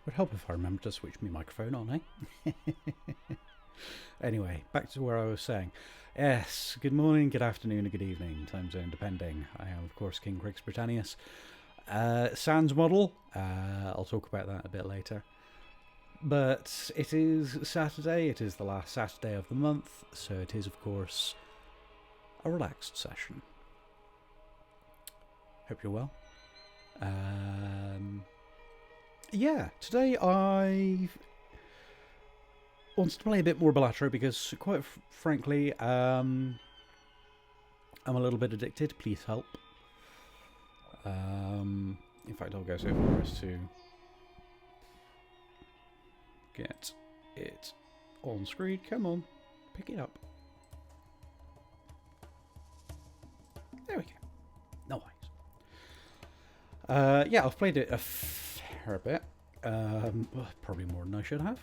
Would help if I remembered to switch my microphone on, eh? Anyway, back to where I was saying. Yes, good morning, good afternoon, and good evening, time zone depending. I am, of course, King Crix Britannius. Sans model, I'll talk about that a bit later. But it is Saturday, it is the last Saturday of the month, so it is, of course, a relaxed session. Hope you're well. Yeah, today I wanted to play a bit more Balatro because, quite frankly, I'm a little bit addicted. Please help. In fact, I'll go so far as to get it on screen. Come on, pick it up. There we go. Nice. Yeah, I've played it a fair bit. Probably more than I should have.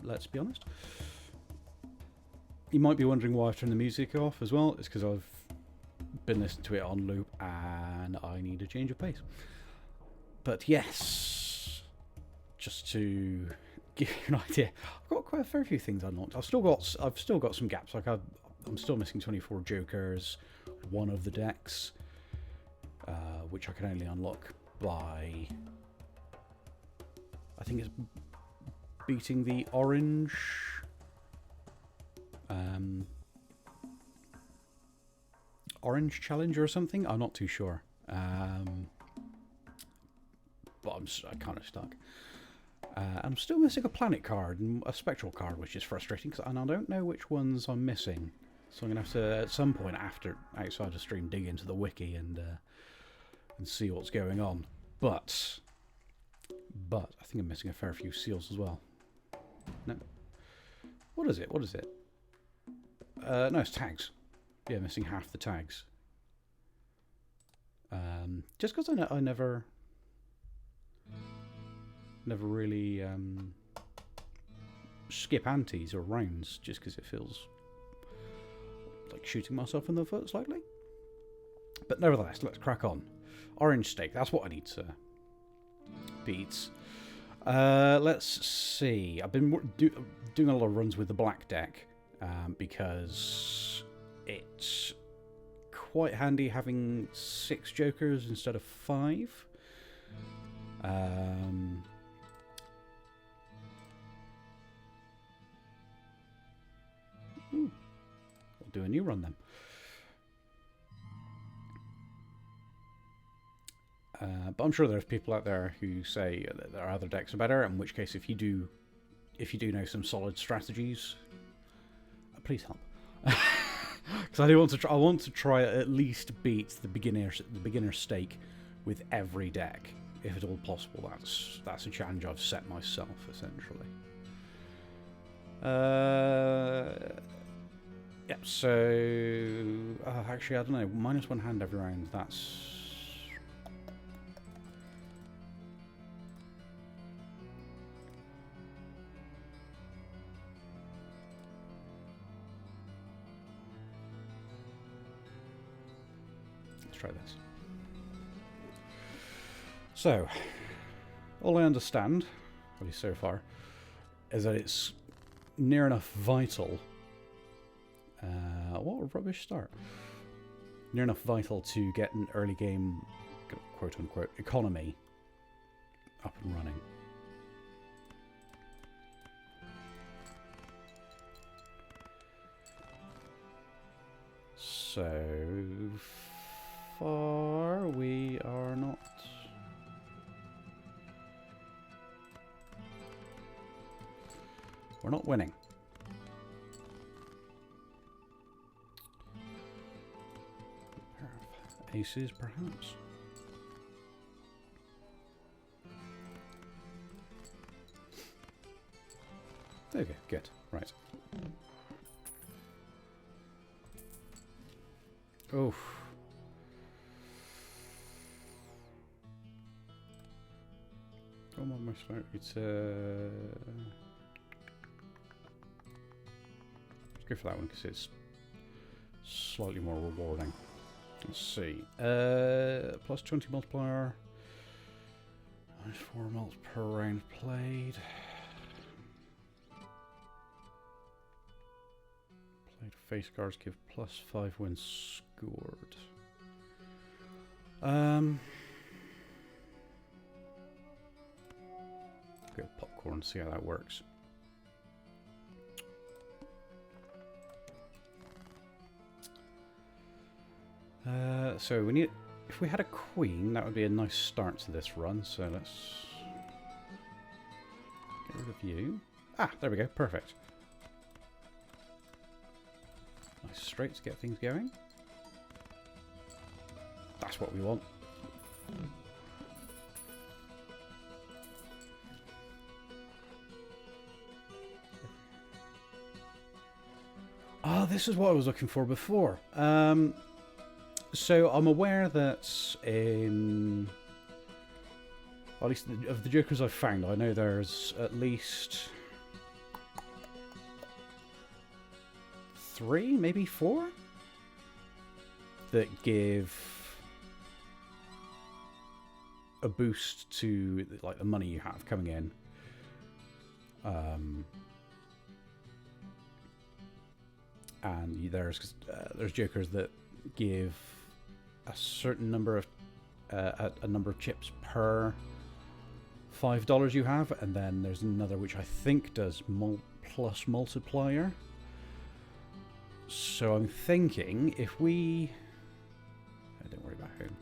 Let's be honest. You might be wondering why I've turned the music off as well. It's because I've been listening to it on loop and I need a change of pace. But yes, just to give you an idea, I've got quite a fair few things unlocked. I've still got some gaps. Like I'm still missing 24 jokers, one of the decks, which I can only unlock by, I think it's beating the orange challenge or something. I'm not too sure, but I'm kind of stuck. I'm still missing a planet card and a spectral card, which is frustrating, and I don't know which ones I'm missing. So I'm gonna have to, at some point outside the stream, dig into the wiki and see what's going on. But I think I'm missing a fair few seals as well. No. What is it? No, it's tags. Yeah, missing half the tags. Just because I never really skip antes or rounds, just because it feels like shooting myself in the foot slightly. But nevertheless, let's crack on. Orange steak, that's what I need to beat. Let's see. I've been doing a lot of runs with the black deck because it's quite handy having 6 jokers instead of 5. I'll do a new run then. But I'm sure there's people out there who say that their other decks are better. In which case, if you do know some solid strategies, please help. Because I want to try at least beat the beginner stake with every deck, if at all possible. That's a challenge I've set myself, essentially. Yeah. So actually, I don't know. -1 hand every round. That's. Try this. So, all I understand, at least so far, is that it's near enough vital. What a rubbish start. Near enough vital to get an early game, quote unquote, economy up and running. So far, we are not. We're not winning. A pair of aces, perhaps. There we go. Good. Right. Oof. Come on, my smart. It's let's go for that one because it's slightly more rewarding. Let's see. Plus 20 multiplier. 4 mults per round played. Played face guards give +5 when scored. Go popcorn, see how that works. So we need. If we had a queen, that would be a nice start to this run. So let's get rid of you. Ah, there we go. Perfect. Nice straight to get things going. That's what we want. Oh, this is what I was looking for before. So I'm aware that in, well, at least of the Jokers I've found, I know there's at least 3, maybe 4, that give a boost to like the money you have coming in. And there's Jokers that give a certain number of a number of chips per $5 you have, and then there's another which I think does plus multiplier. So I'm thinking if we, don't worry about whom.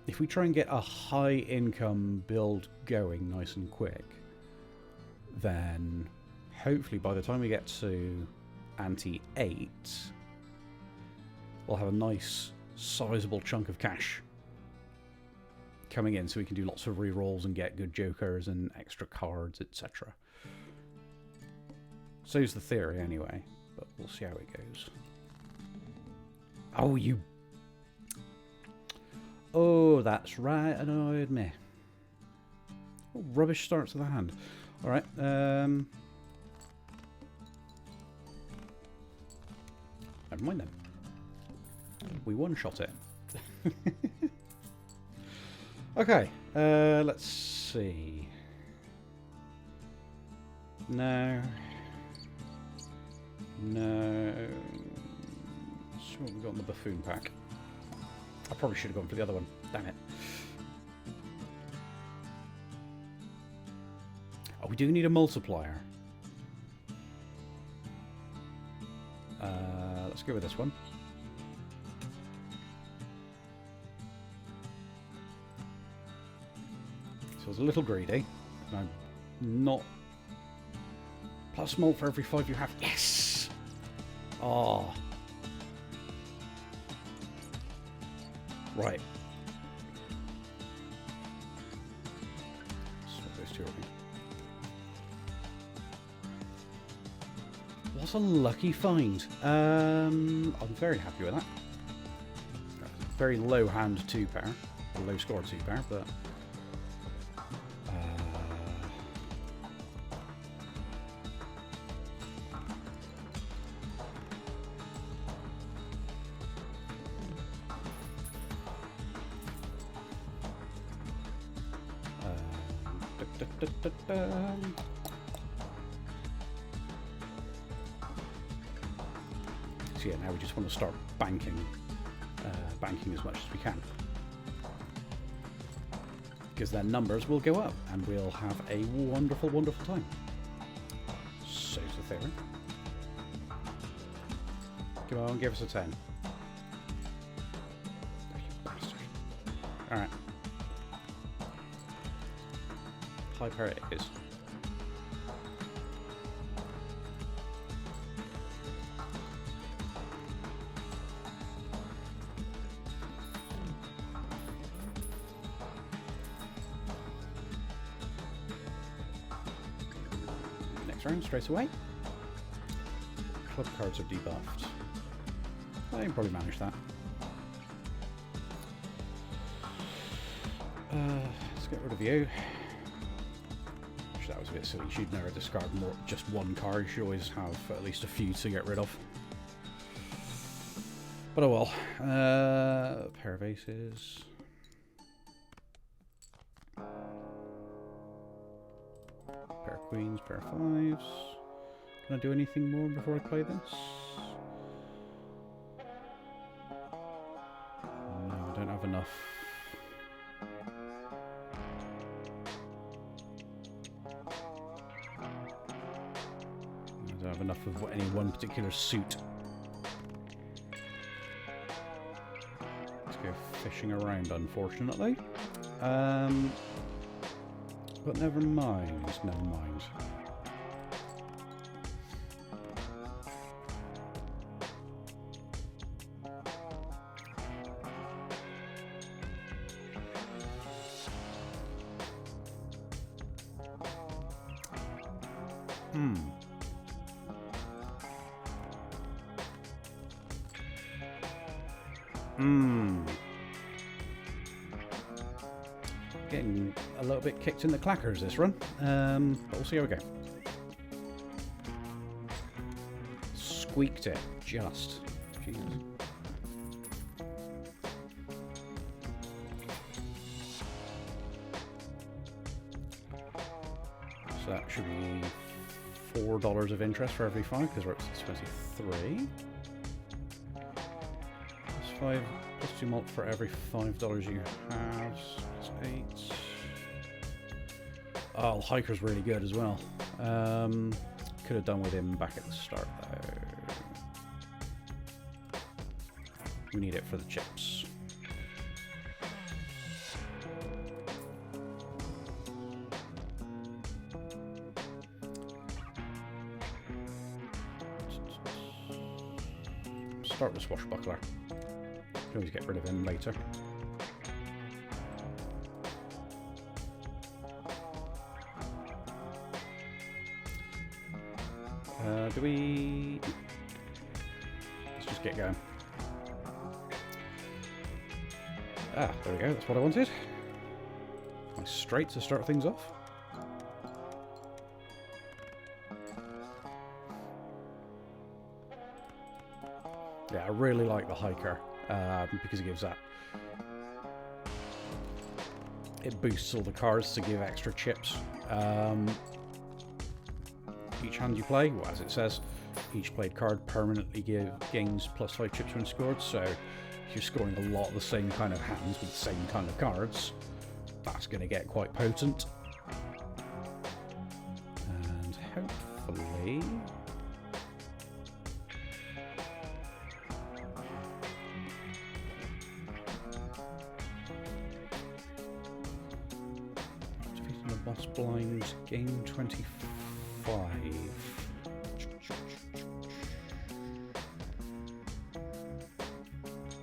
If we try and get a high income build going nice and quick, then hopefully by the time we get to Ante 8, we'll have a nice sizable chunk of cash coming in, so we can do lots of rerolls and get good Jokers and extra cards, etc. So's the theory anyway, but we'll see how it goes. Oh, you... Oh, that's right, annoyed me. Oh, rubbish start to the hand. Alright, never mind then. We one-shot it. Okay, let's see. No. No. So what have we got in the buffoon pack? I probably should have gone for the other one. Damn it. Oh, we do need a multiplier. Let's go with this one. So I was a little greedy. And I'm not... Plus malt for every 5 you have. Yes! Oh. Right. Swap those two over. What a lucky find. I'm very happy with that. Very low hand 2-pair. Low score 2-pair, but... So yeah, now we just want to start banking as much as we can, because then numbers will go up and we'll have a wonderful, wonderful time. So's the theory. Come on, give us a 10. Oh, you bastard. Alright. High pair it is. Next round, straight away. Club cards are debuffed. I can probably manage that. Let's get rid of you. That was a bit silly. You should never discard more, just one card. You should always have at least a few to get rid of. But oh well. Pair of aces. queens, pair of fives. Can I do anything more before I play this? No, I don't have enough. I don't have enough of any one particular suit. Let's go fishing around, unfortunately. But never mind, never mind. Getting a little bit kicked in the clackers this run, but we'll see how we go. Squeaked it, just. Jesus. So that should be $4 of interest for every 5, because we're up to 23. Plus 5, plus 2 malt for every $5 you have. That's 8. Oh, Hiker's really good as well. Could have done with him back at the start though. We need it for the chips. Start with Swashbuckler. Can always get rid of him later. Do we... Let's just get going. Ah, there we go. That's what I wanted. Nice straight to start things off. Yeah, I really like the Hiker because it gives that. It boosts all the cards to give extra chips. Each hand you play, well, as it says, each played card permanently gains plus 5 chips when scored. So if you're scoring a lot of the same kind of hands with the same kind of cards, that's going to get quite potent. And hopefully... defeating the boss blind, game 25.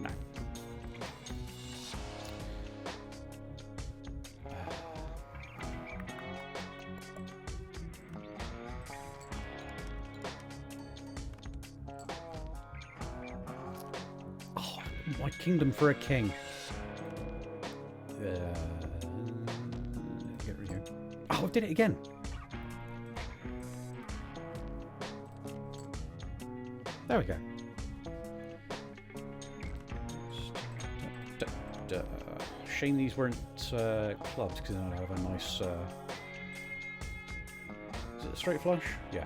No. Oh, my kingdom for a king. Get rid of you. Oh, I did it again. There we go. Shame these weren't clubbed, because then I'd have a nice... Is it a straight flush? Yeah.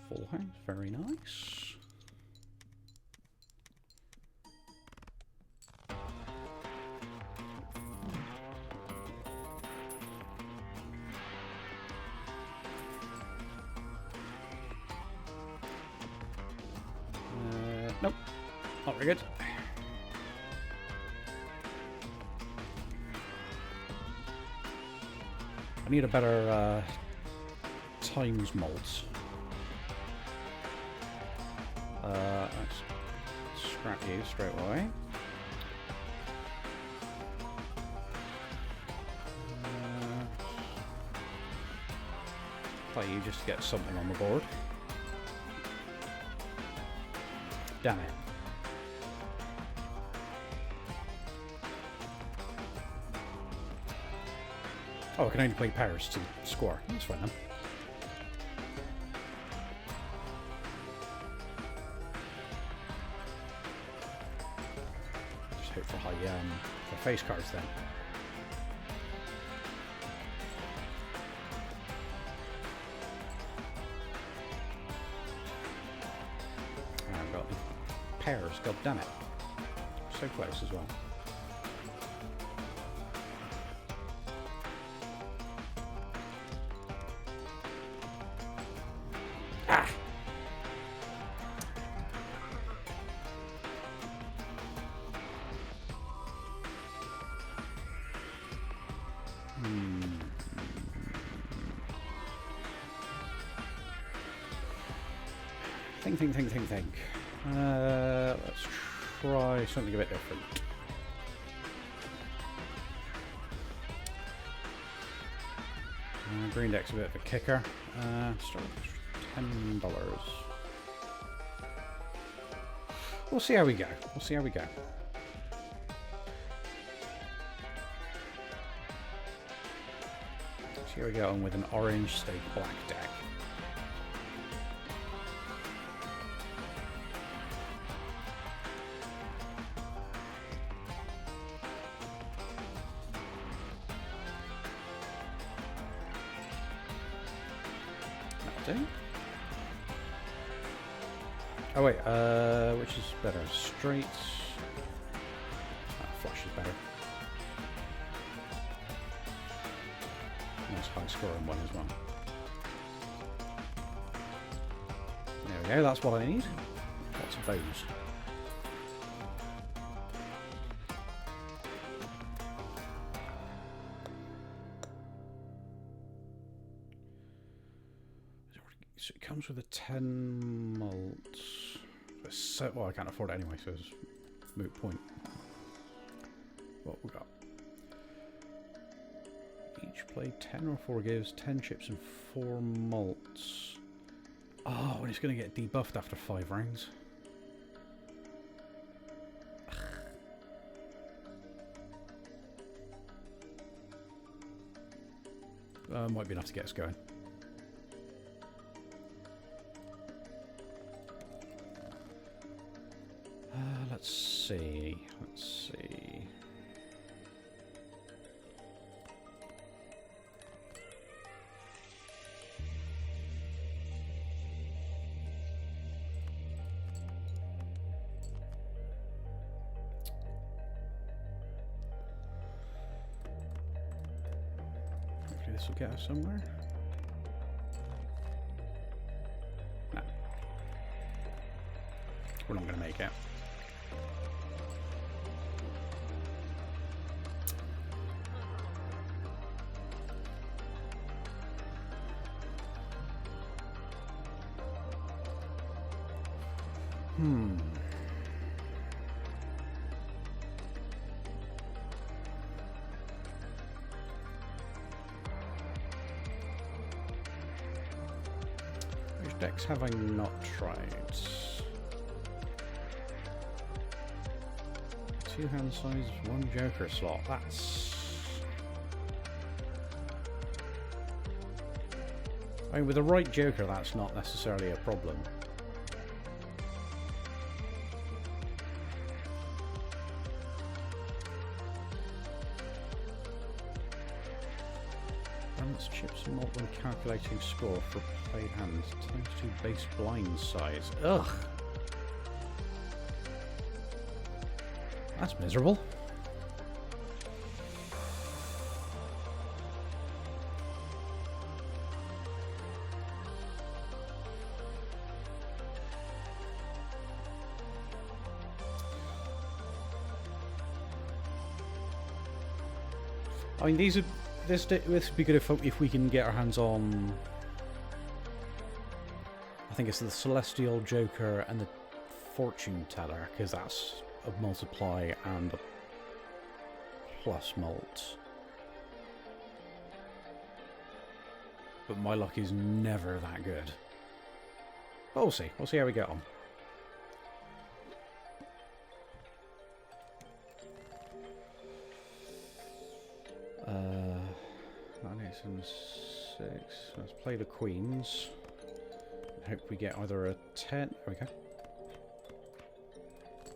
Full house, very nice. Nope, not very good. I need a better times malt. Let's scrap you straight away. Play you just to get something on the board. Damn it. Oh, I can only play pairs to score. That's fine then. the face cards then. I've got the pairs, god damn it. So close as well. Ah! Think. Let's try something a bit different. Green deck's a bit of a kicker. Start with $10. We'll see how we go. So here we go on with an orange stake black deck. Oh wait, which is better? Straight. Flush is better. Nice high scoring one as well. There we go, that's what I need. Lots of those. So it comes with a 10 malt. So, well, I can't afford it anyway, so it's moot point. What we got? Each play 10 or 4 gives 10 chips and 4 malts. Oh, and it's going to get debuffed after 5 rounds. Might be enough to get us going. Let's see. Hopefully this will get us somewhere. No. We're not going to make it. Which decks have I not tried? 2 hand sizes, 1 Joker slot. That's... I mean, with the right Joker, that's not necessarily a problem. Chips and malt when calculating score for played hands times 2 base blind size. Ugh. That's miserable. I mean, these are... This would be good if we can get our hands on... I think it's the Celestial Joker and the Fortune Teller, because that's a multiply and a plus malt. But my luck is never that good. But we'll see. We'll see how we get on. And 6. Let's play the queens. I hope we get either a 10. There we go.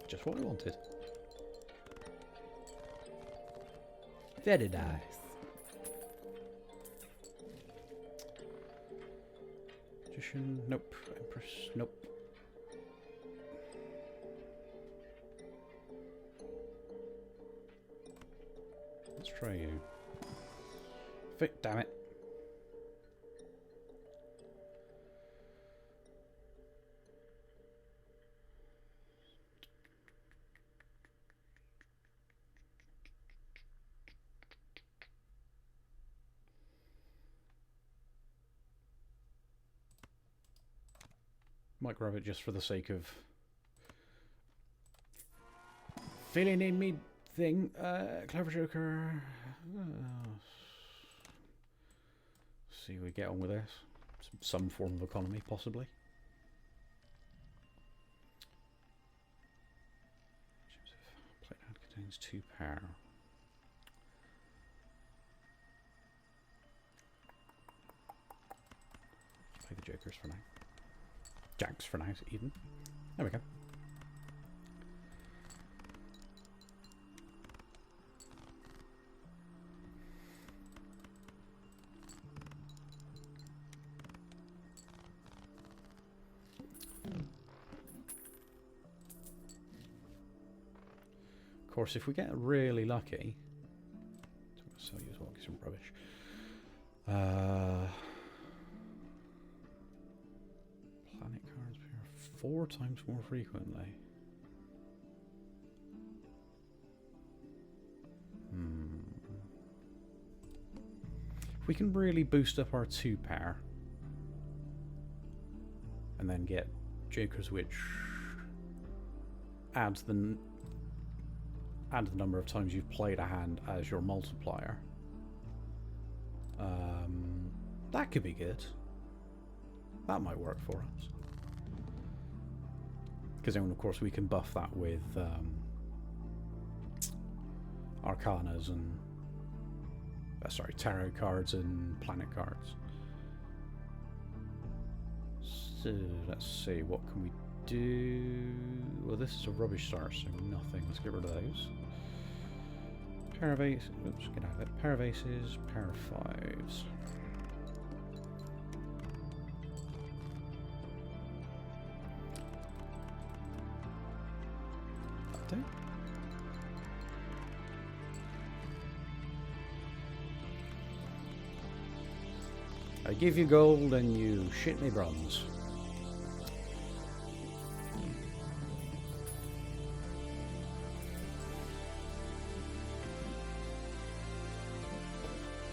Just what we wanted. Very nice. Magician, nope. Empress, nope. Let's try you. Fit, damn it. Might grab it just for the sake of filling in me thing. Clever Joker. See, we get on with this. Some form of economy, possibly. Plate hand contains 2 power. Play the Jokers for now. Jacks for now, even. There we go. Of course, if we get really lucky, I'm going to sell you as well, get some rubbish. Planet cards appear 4 times more frequently. If we can really boost up our 2 power and then get Jokers, which adds the number of times you've played a hand as your multiplier. That could be good. That might work for us. Because then, of course, we can buff that with Arcanas and... sorry, Tarot cards and Planet cards. So, let's see, what can we do? Well, this is a rubbish start, so nothing. Let's get rid of those. Pair of aces. Oops, get out of it. Pair of aces, pair of 5s. Update. I give you gold and you shit me bronze.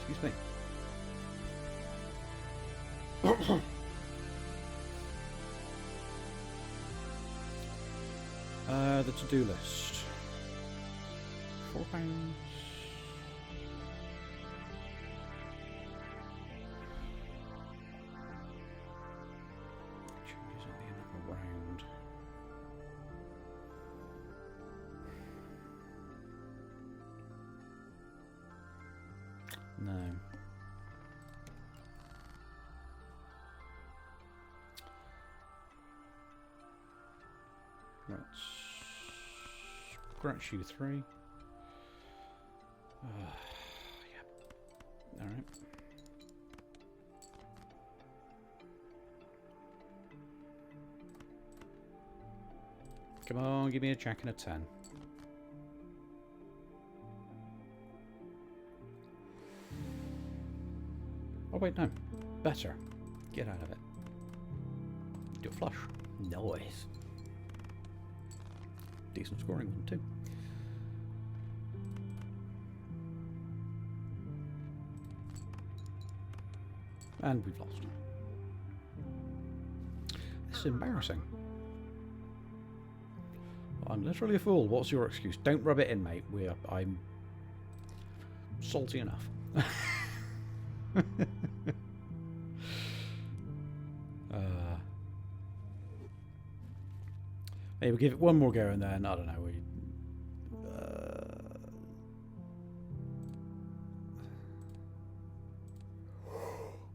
Excuse me. The to-do list. £4. Changes at the end of a round. No. Let's scratch you 3. Yeah. Alright. Come on, give me a jack and a 10. Oh wait, no. Better. Get out of it. Do a flush. Nice. Decent scoring one too. And we've lost. This is embarrassing. I'm literally a fool. What's your excuse? Don't rub it in, mate. I'm salty enough. Maybe we'll give it one more go and then, I don't know,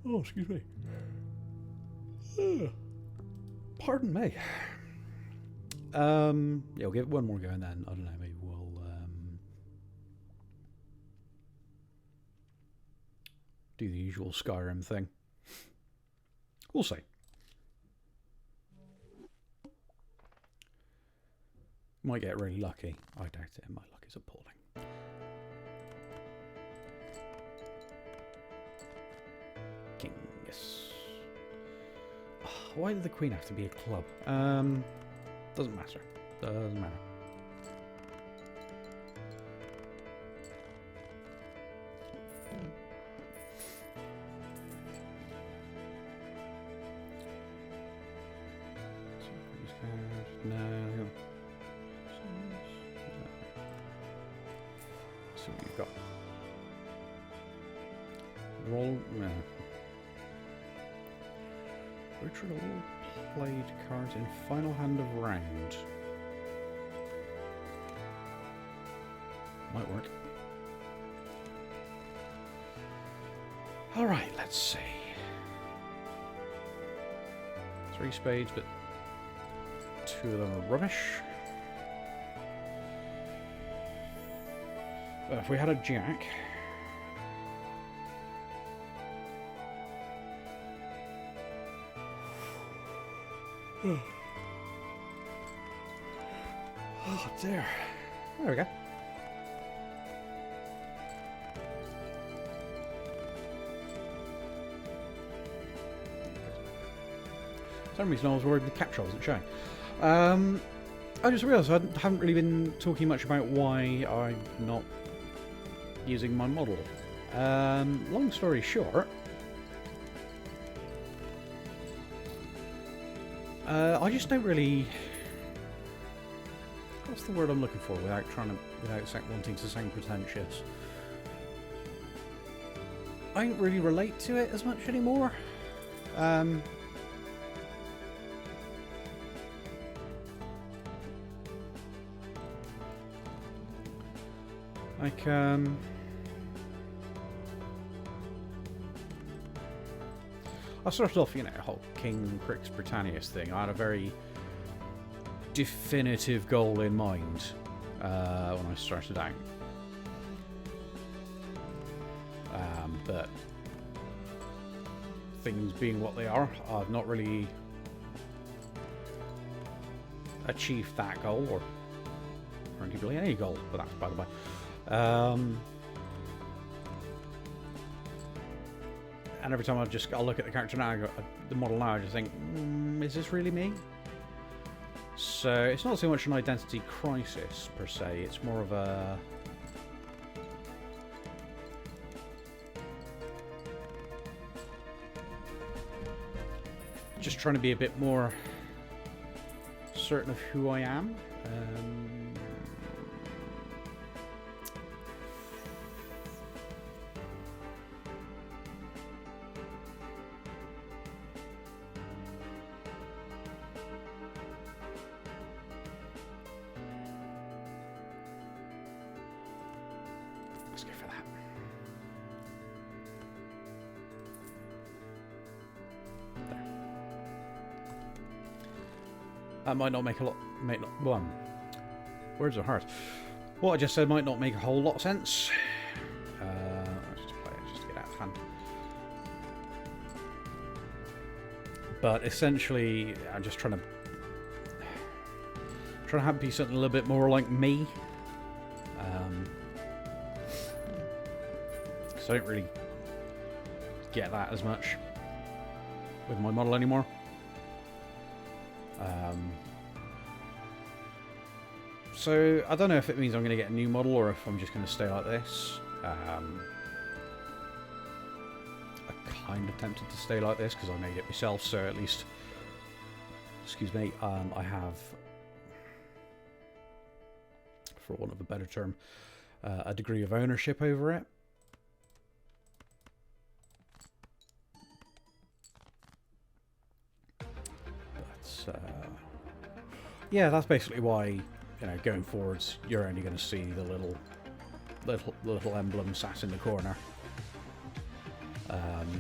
oh, excuse me. Pardon me. Yeah, we'll give it one more go and then, I don't know, maybe we'll, do the usual Skyrim thing. We'll see. Might get really lucky. I doubt it. My luck is appalling. King, yes. Oh, why did the Queen have to be a club? Doesn't matter. Doesn't matter. No. So you've got roll. No. Richard all played cards in final hand of round. Might work. All right, let's see. 3 spades, but 2 of them are rubbish. If we had a jack, oh dear. There we go. For some reason I was worried the capture wasn't showing. I just realised I haven't really been talking much about why I'm not using my model. Long story short, I just don't really. What's the word I'm looking for without wanting to sound pretentious? I don't really relate to it as much anymore. Like, I started off, you know, the whole King Crix Britannius thing. I had a very definitive goal in mind when I started out. But things being what they are, I've not really achieved that goal, or arguably any goal, but that's by the way. And every time I'll look at the character now, the model now, I just think, is this really me? So it's not so much an identity crisis per se, it's more of a just trying to be a bit more certain of who I am. Let's go for that. There. That might not make a lot. Words are hard. What I just said might not make a whole lot of sense. Let's just play it just to get out of hand. But essentially, I'm just trying to have it be something a little bit more like me. Because I don't really get that as much with my model anymore. So I don't know if it means I'm going to get a new model or if I'm just going to stay like this. I'm kind of tempted to stay like this because I made it myself, so at least, excuse me, I have, for want of a better term, a degree of ownership over it. But yeah, that's basically why, you know, going forwards, you're only going to see the little emblem sat in the corner,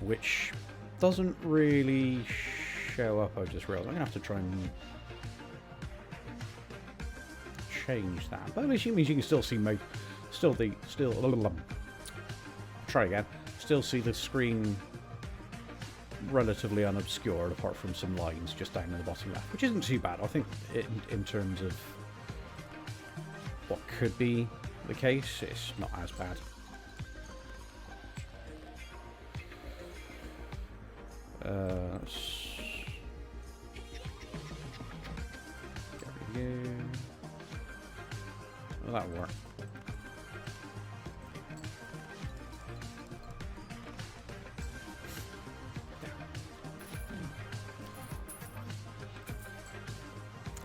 which doesn't really show up. I just realised I'm going to have to try and change that. But at least it means you can still see still still see the screen relatively unobscured, apart from some lines just down in the bottom left, which isn't too bad. I think in terms of what could be the case, it's not as bad. There we go. Well, that'll work.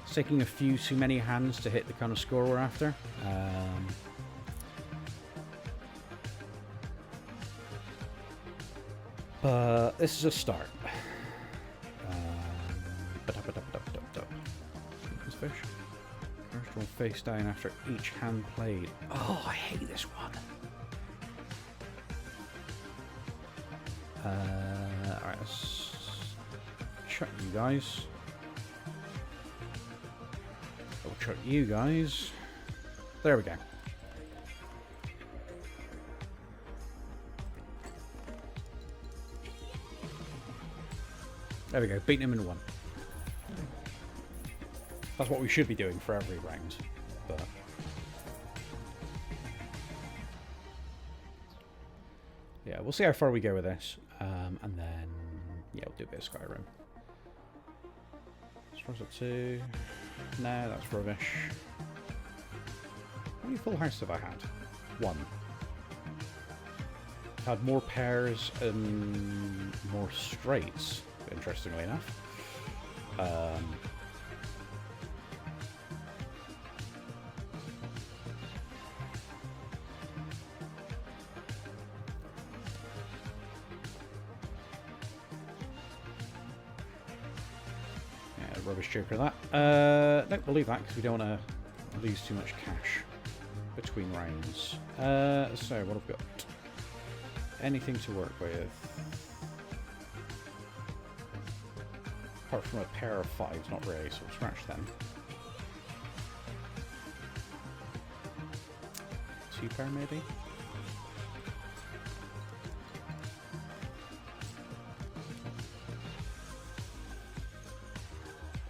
It's taking a few too many hands to hit the kind of score we're after. But this is a start. This fish. First one face down after each hand played. Oh, I hate this one. Alright, let's chuck you guys. I'll chuck you guys. There we go. There we go, beating him in one. That's what we should be doing for every round, but... yeah, we'll see how far we go with this, and then, yeah, we'll do a bit of Skyrim. Stars up 2. No, that's rubbish. How many full houses have I had? 1. I've had more pairs and more straights, interestingly enough. Rubbish joker that. Nope, we'll leave that because we don't want to lose too much cash between rounds. So, what have we got? Anything to work with? Apart from a pair of 5s, not really, so we'll scratch them. 2 pair, maybe?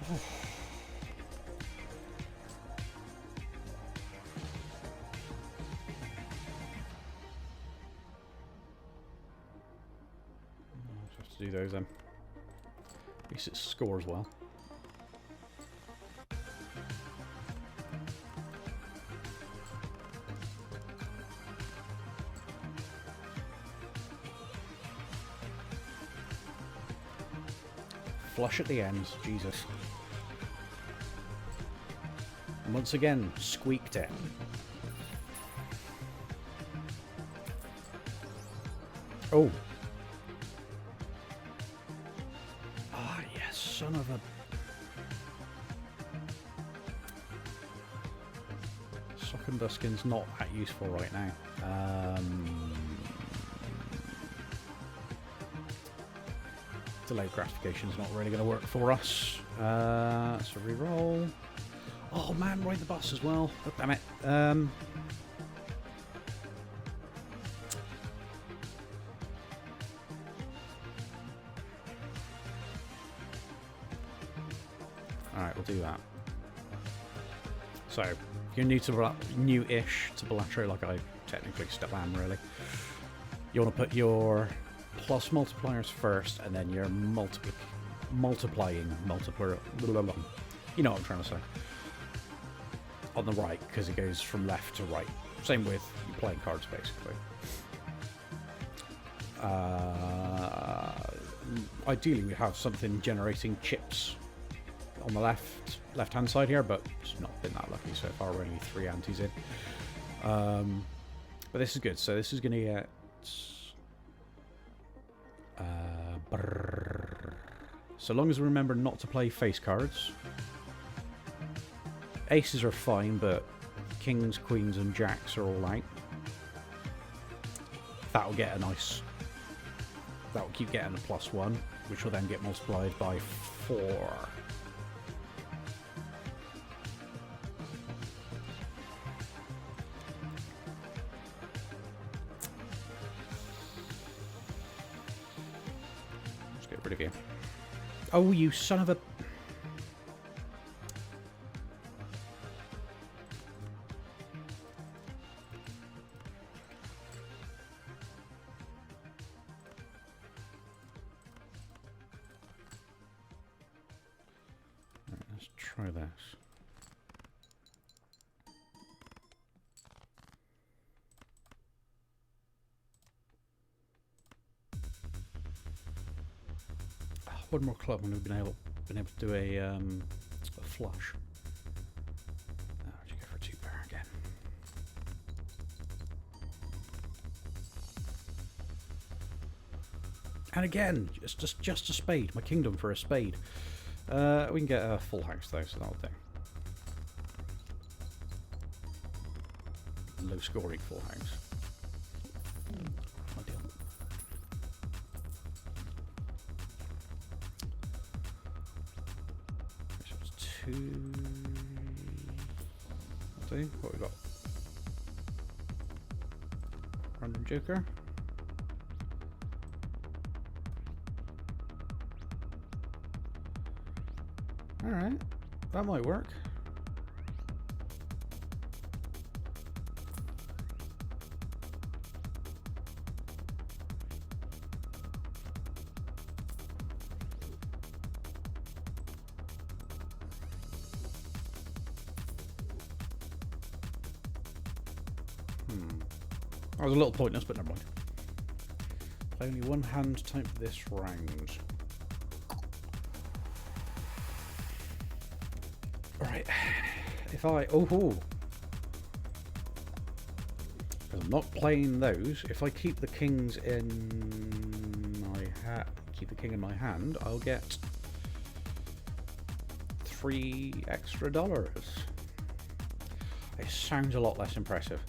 Oh. I'll have to do those then. At least it scores well. Flush at the ends, Jesus. And once again, squeaked it. Oh. Ah, yes, son of a... Sock and Duskin's not that useful right now. Delayed gratification is not really going to work for us. So re-roll. Oh man, ride the bus as well. Oh, damn it. Alright, we'll do that. So, if you're new-ish to Balatro, like I technically still am, really, you want to put your plus multipliers first, and then your multiplying multiplier. You know what I'm trying to say. On the right, because it goes from left to right. Same with your playing cards, basically. Ideally, we have something generating chips on the left-hand side here, but it's not been that lucky so far. We're only 3 antis in. But this is good. So this is going to get... so long as we remember not to play face cards. Aces are fine, but kings, queens, and jacks are all out. That'll get a nice... That'll keep getting a +1, which will then get multiplied by 4. rid of you. Oh, you son of a... Right, let's try this. One more club and we've been able to do a flush. Oh, would you go for a 2-pair again? And again, just a spade. My kingdom for a spade. We can get a full house though, so that'll do. Low scoring full house. Ideal. Two. Let's see what we got. Random joker. All right, that might work. That was a little pointless, but never mind. Play only one hand type this round. Right. If I... Oh! I'm not playing those. If I keep the kings in my keep the king in my hand, I'll get $3 extra. It sounds a lot less impressive.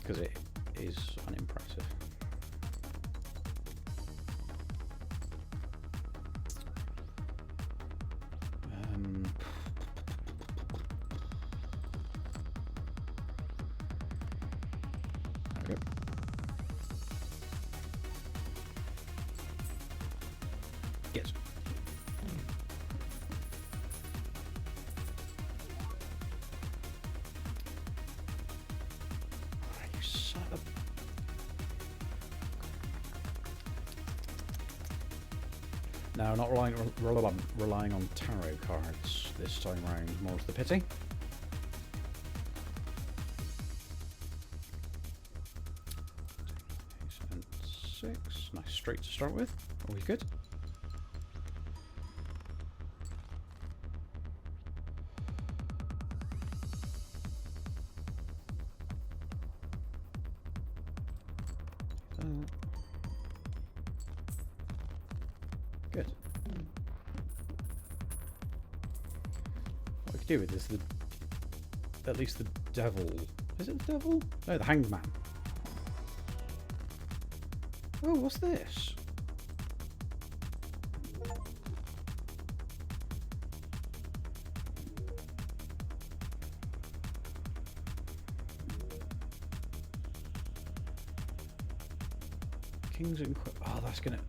Because it is unimpressive. There we go. Yes. No, not relying on tarot cards this time round, more to the pity. And 6, nice straight to start with, always good. Good. What I could do with this, at least the devil. Is it the devil? No, the hanged man. Oh, what's this? Kings and Queens. Oh, that's gonna.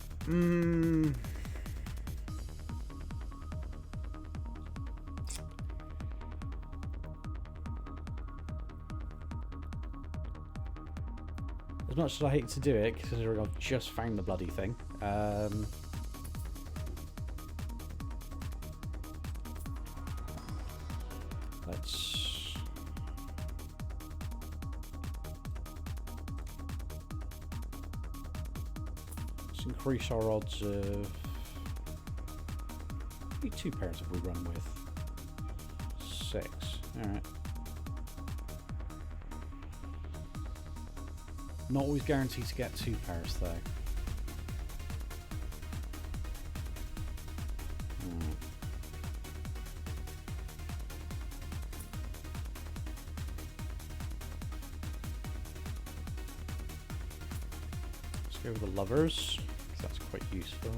As much as I hate to do it, considering I've just found the bloody thing. Let's increase our odds of maybe 2 pairs if we run with 6. Alright. Not always guaranteed to get 2 pairs though. Let's go with the lovers. That's quite useful.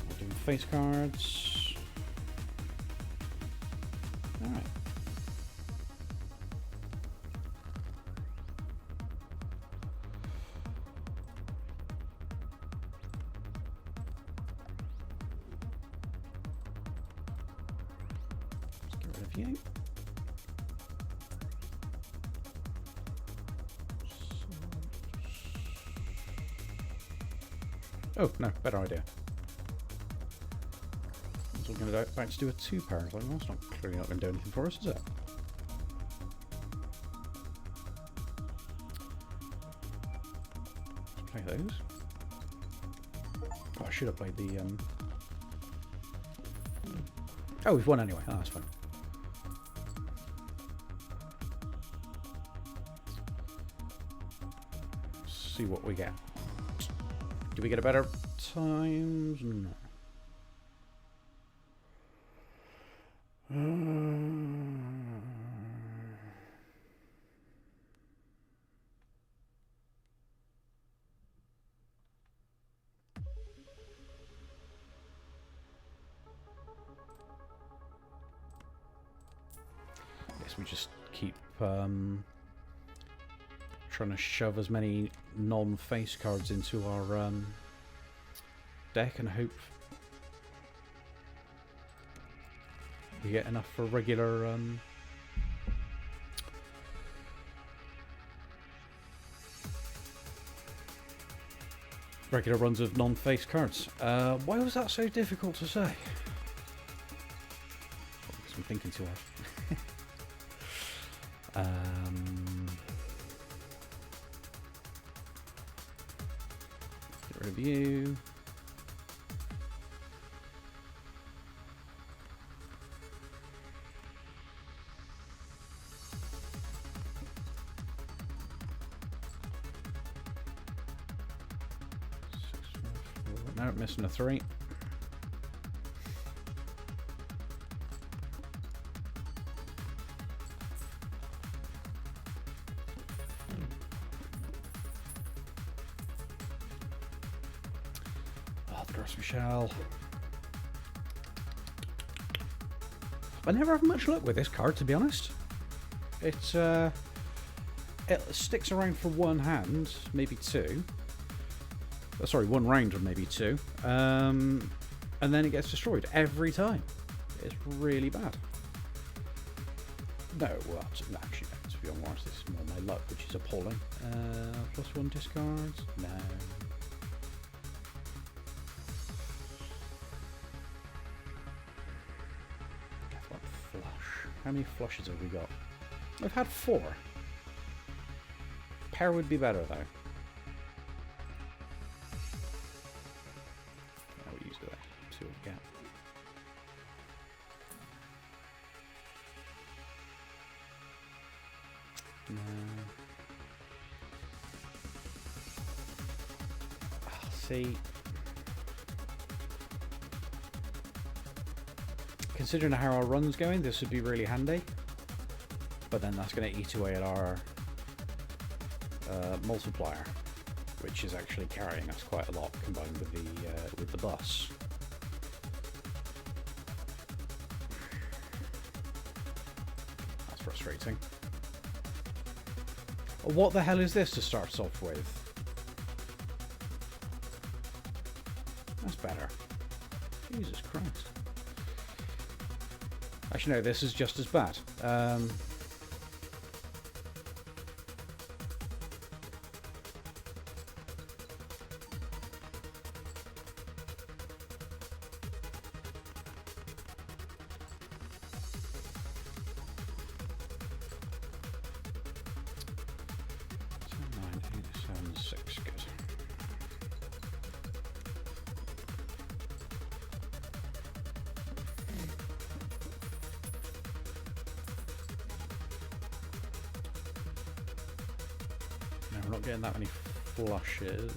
We're doing face cards. Alright. you. Oh, no, better idea. I was going to about to do a 2-power. Like, well, that's not clearly not going to do anything for us, is it? Let's play those. Oh, I should have played the... Oh, we've won anyway. Oh, that's fine. See what we get. Do we get a better times? No. Guess we just keep trying to shove as many non-face cards into our deck and hope we get enough for regular regular runs of non-face cards. Why was that so difficult to say? Because I'm thinking too hard. Get rid of you. No, missing a 3. Oh, the Gross Michelle. I never have much luck with this card, to be honest. It sticks around for one hand, maybe 2. Sorry, 1 round or maybe 2, and then it gets destroyed every time. It's really bad. No, well, actually, no, to be honest, this is more my luck, which is appalling. +1 discards? No. What flush? How many flushes have we got? I've had 4. Pair would be better, though. No. See, considering how our run's going, this would be really handy. But then that's going to eat away at our multiplier, which is actually carrying us quite a lot combined with the bus. That's frustrating. What the hell is this to start us off with? That's better. Jesus Christ. Actually, no, this is just as bad. We're not getting that many flushes.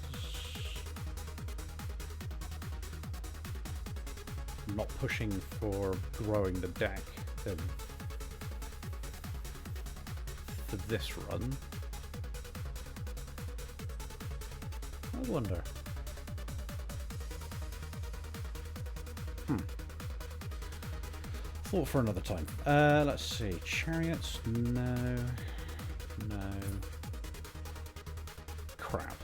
I'm not pushing for growing the deck for this run. I wonder. Thought for another time. Let's see. Chariots? No. No. Crap.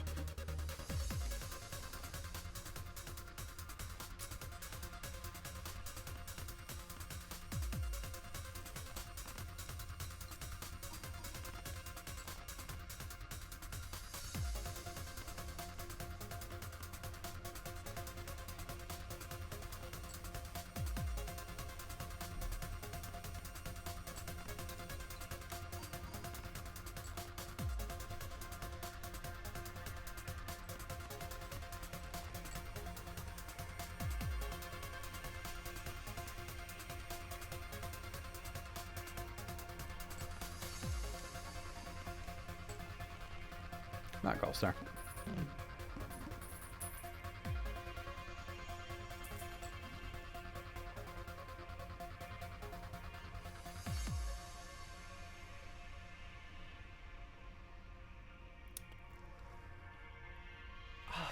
That got us there.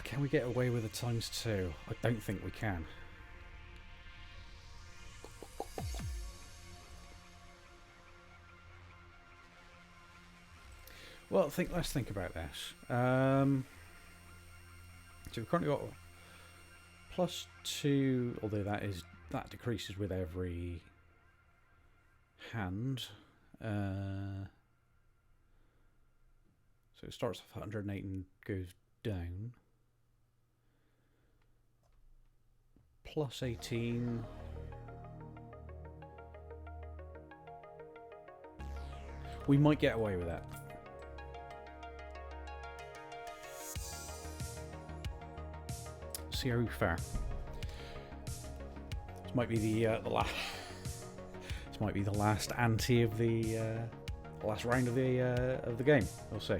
Can we get away with a ×2? I don't think we can. Well, let's think about this. So we've currently got +2, although that decreases with every hand. So it starts off 108 and goes down. +18. We might get away with that. See how we fare. This might be the last. This might be the last ante of the last round of the game. We'll see.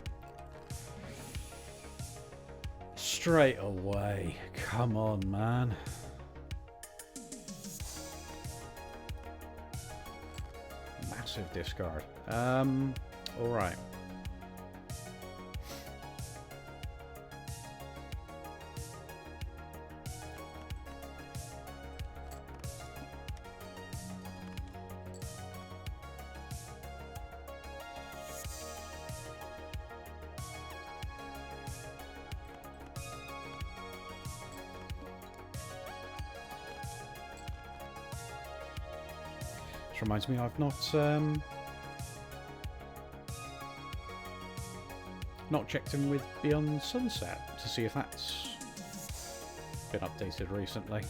Straight away. Come on, man. Massive discard. All right. This reminds me, I've not checked in with Beyond Sunset to see if that's been updated recently.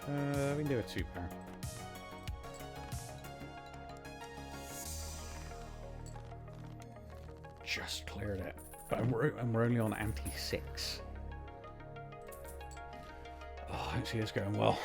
We can do a 2-pair. Just cleared it, but we're only on ante-6. Oh, I don't see this going well.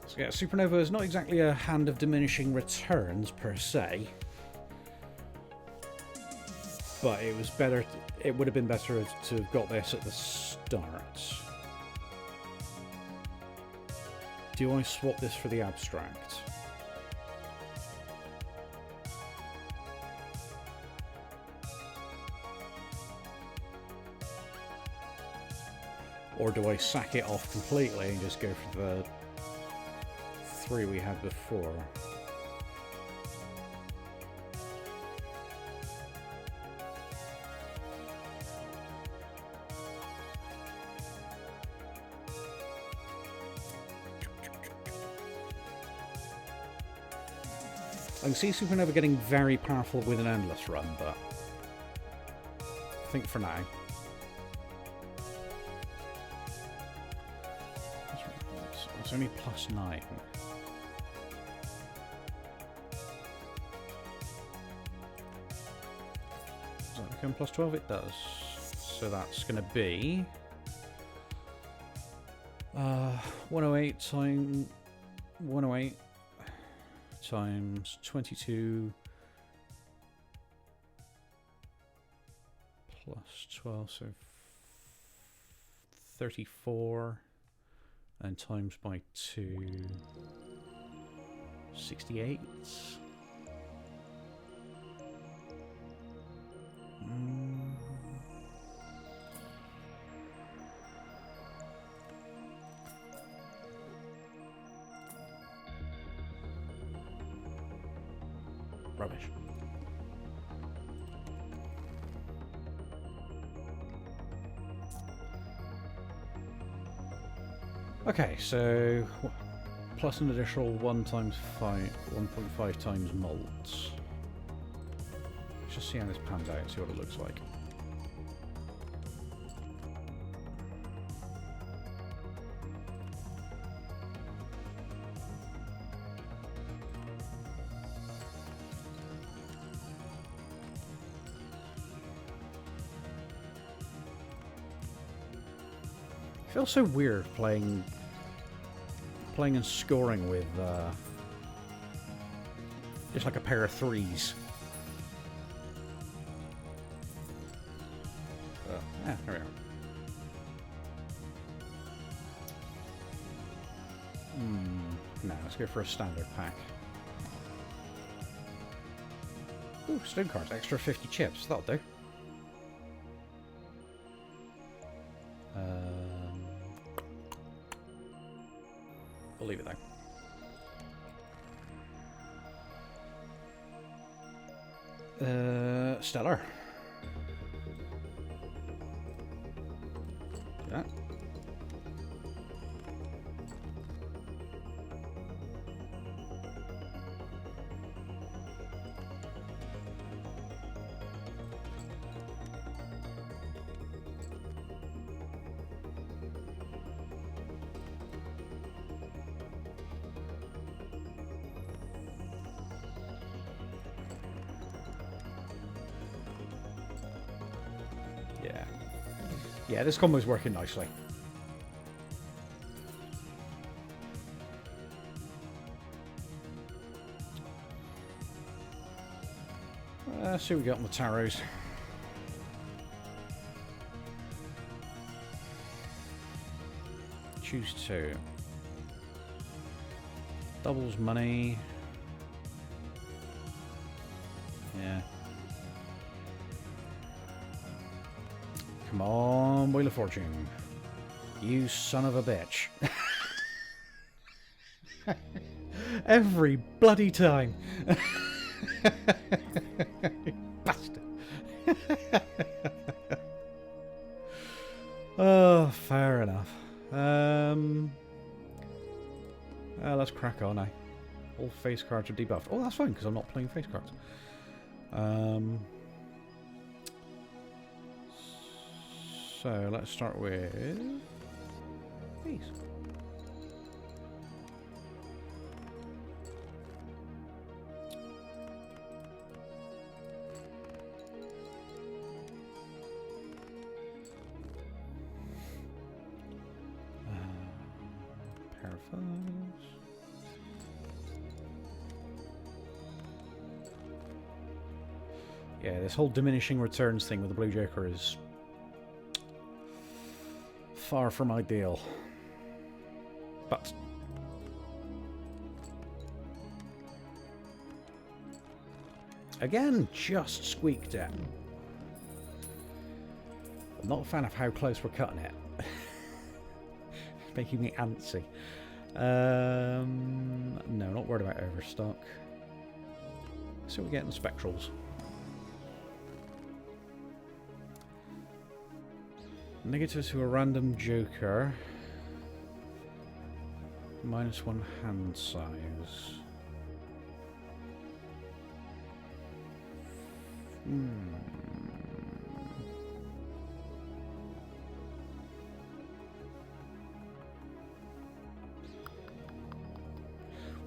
So yeah, Supernova is not exactly a hand of diminishing returns per se, but it was better. It would have been better to have got this at the start. Do I swap this for the abstract? Or do I sack it off completely and just go for the 3 we had before? I can see Supernova getting very powerful with an endless run, but I think for now. It's only +9. Does that become +12? It does. So that's going to be 108 times 108 times 22 +12, so 34, and times by 2, 68. Rubbish. Okay, so plus an additional 1.5 times molt. just see how this pans out and see what it looks like. It feels so weird playing and scoring with just like a pair of threes. Here we are. No, let's go for a standard pack. Ooh, stone cards, extra 50 chips, that'll do. We'll leave it there. Stellar. Yeah. Yeah, this combo's working nicely. Let's see what we got on the tarots. Choose two. Doubles money. Yeah. Come on, Wheel of Fortune. You son of a bitch. Every bloody time. Bastard. Oh, fair enough. Let's crack on, eh? All face cards are debuffed. Oh, that's fine, because I'm not playing face cards. So let's start with these. Pair of those. Yeah, this whole diminishing returns thing with the Blue Joker is far from ideal, but again, just squeaked it. I'm not a fan of how close we're cutting it. Making me antsy. No, not worried about overstock. So we get in the spectrals. Negative to a random joker. -1 hand size.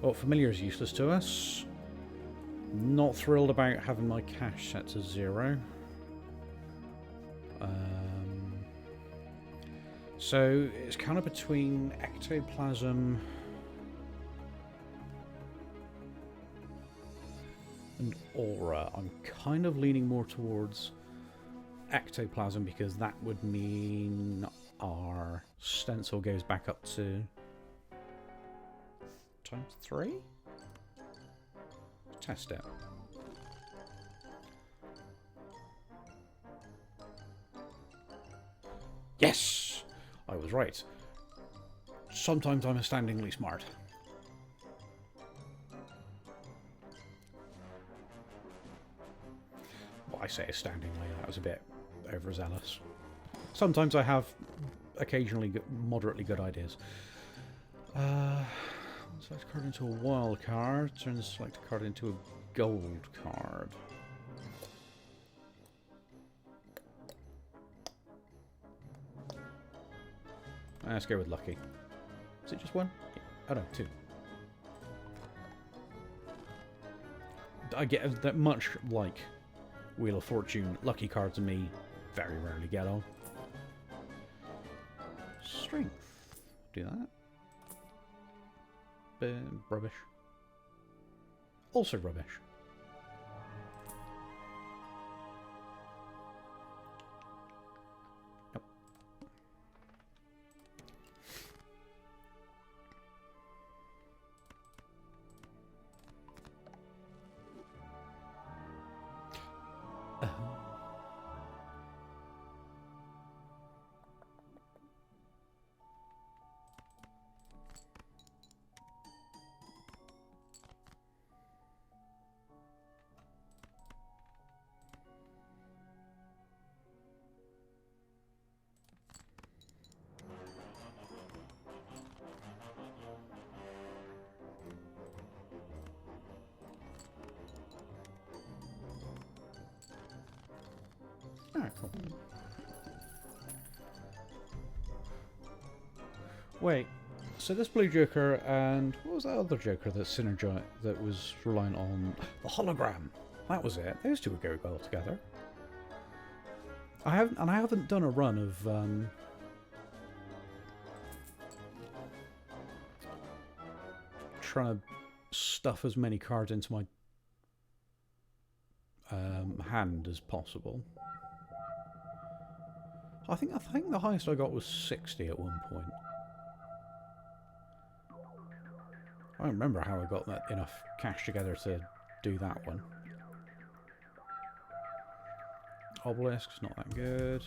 Well, familiar is useless to us. Not thrilled about having my cash set to 0. So it's kind of between ectoplasm and aura. I'm kind of leaning more towards ectoplasm because that would mean our stencil goes back up to ×3? Test it. Yes! I was right. Sometimes I'm astoundingly smart. Well, I say astoundingly, that was a bit overzealous. Sometimes I have occasionally moderately good ideas. Select a card into a wild card. Turn the select card into a gold card. Let's go with lucky. Is it just one? Yeah. Oh no, two. I get that much like Wheel of Fortune. Lucky cards and me very rarely get on. Strength. Do that. Rubbish. Also rubbish. Nope. Alright, cool. Wait, so this blue Joker and what was that other Joker that synergized, that was relying on the hologram? That was it. Those two would go well together. I haven't done a run of trying to stuff as many cards into my hand as possible. I think the highest I got was 60 at one point. I don't remember how I got that enough cash together to do that one. Obelisk's not that good.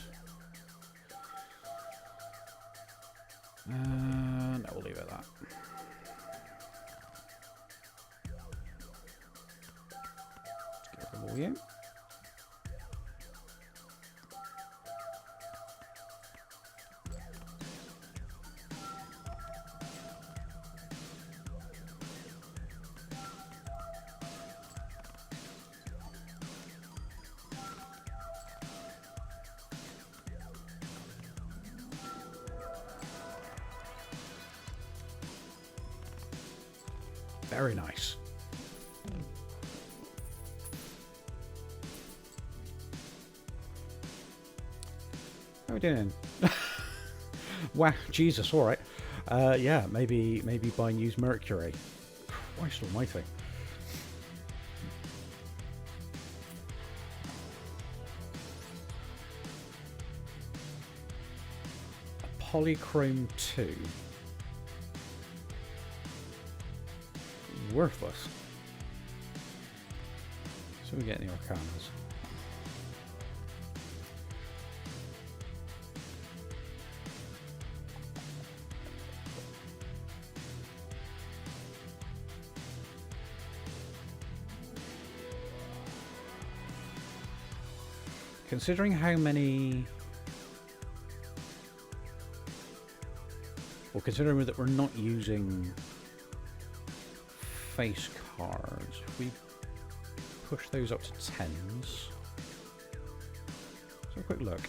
No, we'll leave it at that. Let's get rid of all you. Very nice. How are we doing? Wow, Jesus, alright. Yeah, maybe buy and use Mercury. Christ almighty. A Polychrome 2. Worthless. So we get the Arcanas. Considering how many... Well, considering that we're not using face cards, if we push those up to 10s. Let's have a quick look.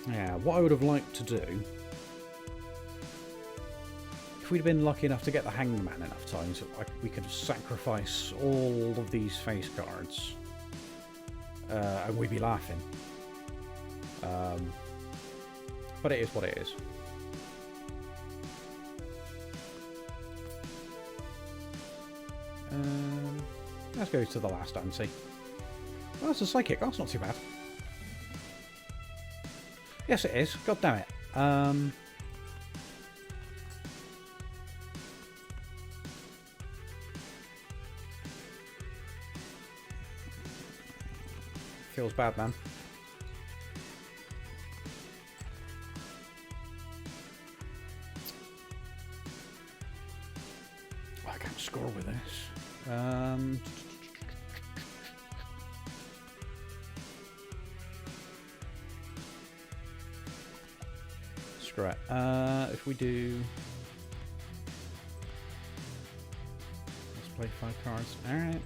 Yeah, what I would have liked to do, if we'd been lucky enough to get the Hanged Man enough times, we could sacrifice all of these face cards, and we'd be laughing. But it is what it is. Let's go to the last ante. Oh, that's a psychic. That's not too bad. Yes, it is. God damn it. Feels bad, man. I can't score with this. Screw it. If we do... Let's play 5 cards. Alright.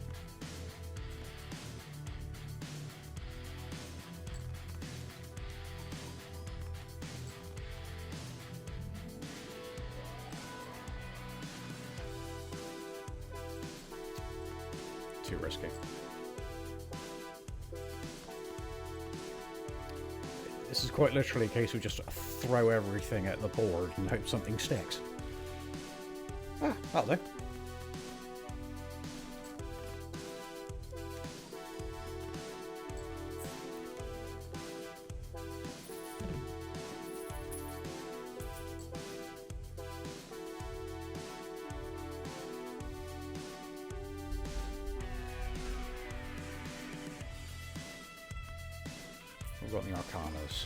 too risky. This is quite literally a case of just throw everything at the board and hope something sticks. Ah, that'll do. We've got the Arcanas.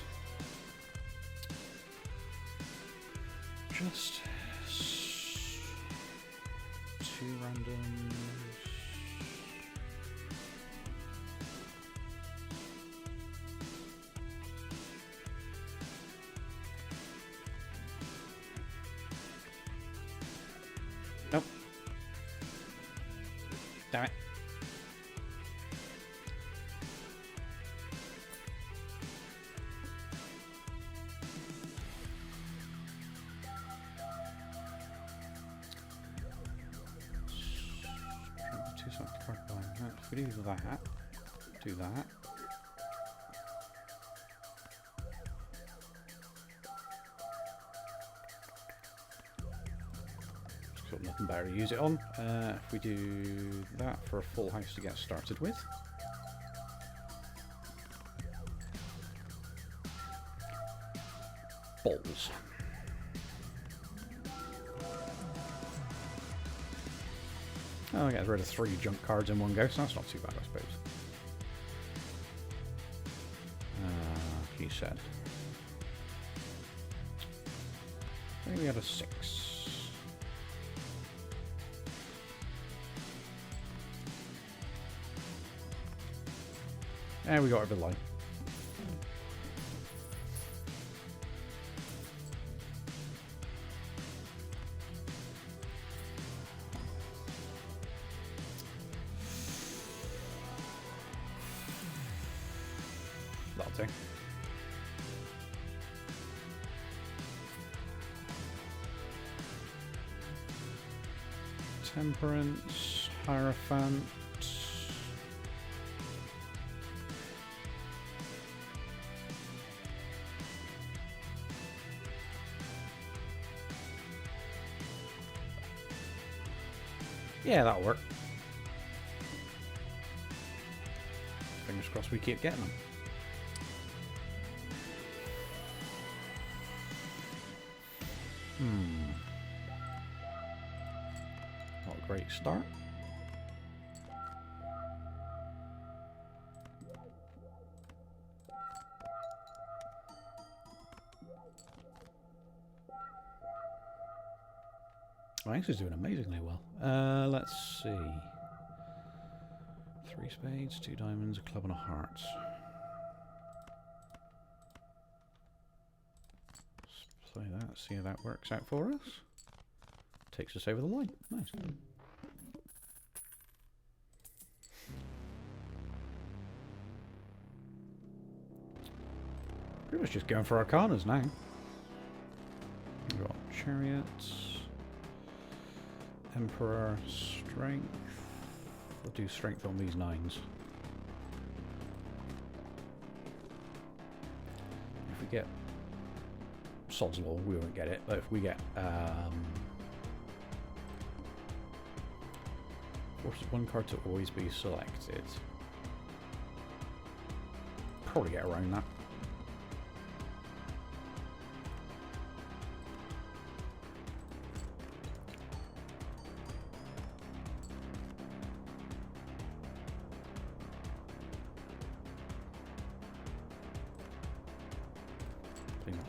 Just two randoms. Nope. Damn it. If we do that, do that. Just got nothing better to use it on. If we do that for a full house to get started with. Balls. Oh, I get rid of 3 junk cards in one go, so that's not too bad, I suppose. He said. I think we had a 6. And we got over the line. That'll do. Temperance, Hierophant. Yeah, that'll work. Fingers crossed we keep getting them. Not a great start. Max is doing amazingly well. Let's see. 3 spades, 2 diamonds, a club and a heart. Let's play that, see how that works out for us. Takes us over the line. Nice. Pretty much just going for Arcanas now. We've got Chariots, Emperor, Strength. We'll do Strength on these 9s. If we get Sod's Law, we won't get it, but if we get forces 1 card to always be selected, probably get around that.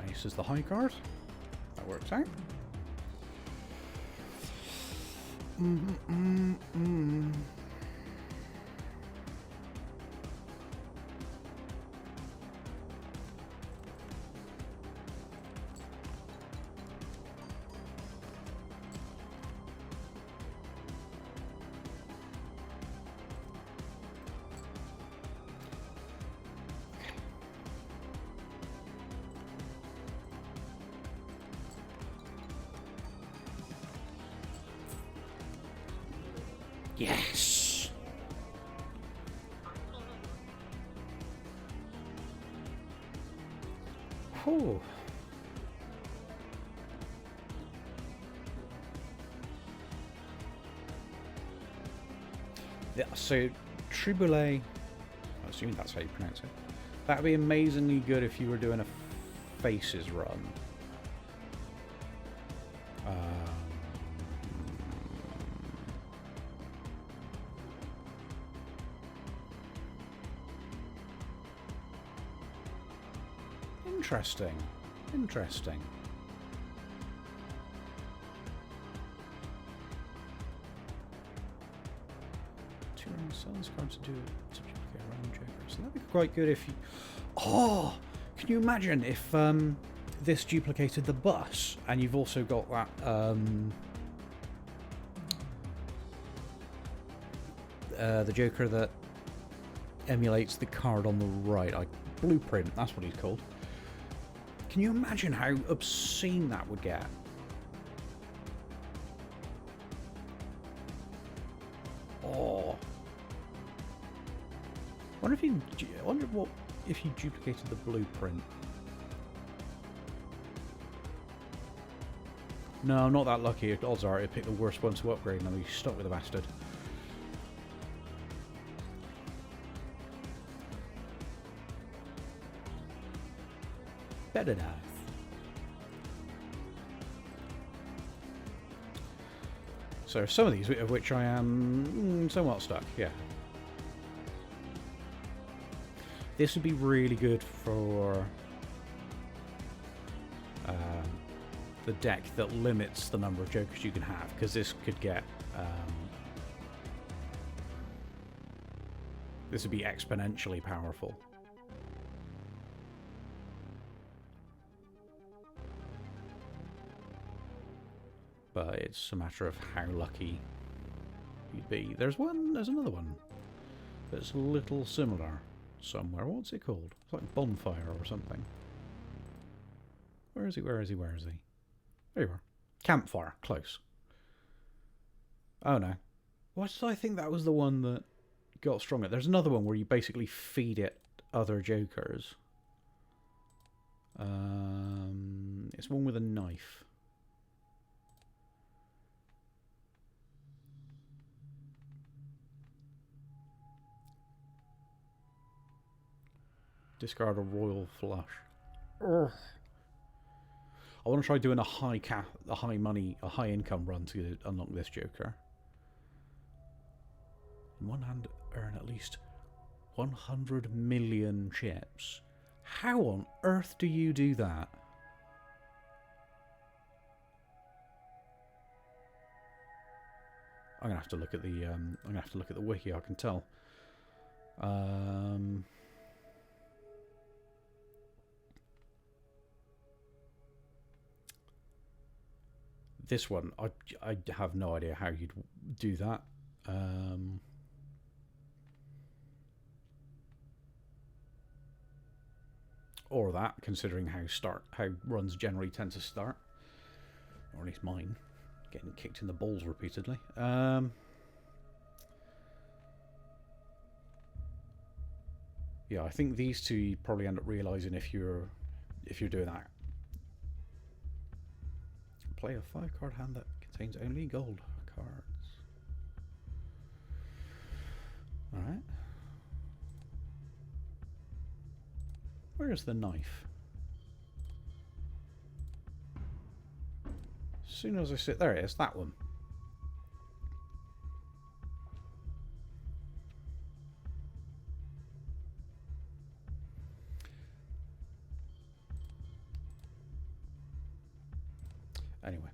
Ace is the high card. That works out. Yes! Oh. Yeah, so Triboulet, I assume that's how you pronounce it. That'd be amazingly good if you were doing a faces run. Interesting. Interesting. Two round cells going to do to duplicate random jokers. So that'd be quite good if you. Oh, can you imagine if this duplicated the bus and you've also got that the Joker that emulates the card on the right, like Blueprint. That's what he's called. Can you imagine how obscene that would get? Oh. I wonder what if you duplicated the Blueprint. No, I'm not that lucky. Odds are it picked the worst one to upgrade and I'll be stuck with the bastard. Better now. So some of these of which I am somewhat stuck, yeah. This would be really good for the deck that limits the number of Jokers you can have, because this could get this would be exponentially powerful. But it's a matter of how lucky you'd be. There's another one that's a little similar somewhere. What's it called? It's like Bonfire or something. Where is he? Where is he? Where is he? There you are. Campfire. Close. Oh no. Why did I think that was the one that got stronger? There's another one where you basically feed it other Jokers. It's one with a knife. Discard a royal flush. Ugh. I want to try doing a high income run to unlock this Joker. In one hand, earn at least 100 million chips. How on earth do you do that? I'm gonna have to look at the wiki. I can tell. This one, I have no idea how you'd do that. Or that, considering how runs generally tend to start, or at least mine, getting kicked in the balls repeatedly. Yeah, I think these two you probably end up realizing if you're doing that. Play a 5-card hand that contains only gold cards. Alright. Where's the knife? As soon as I sit there, it is that one. Anyway,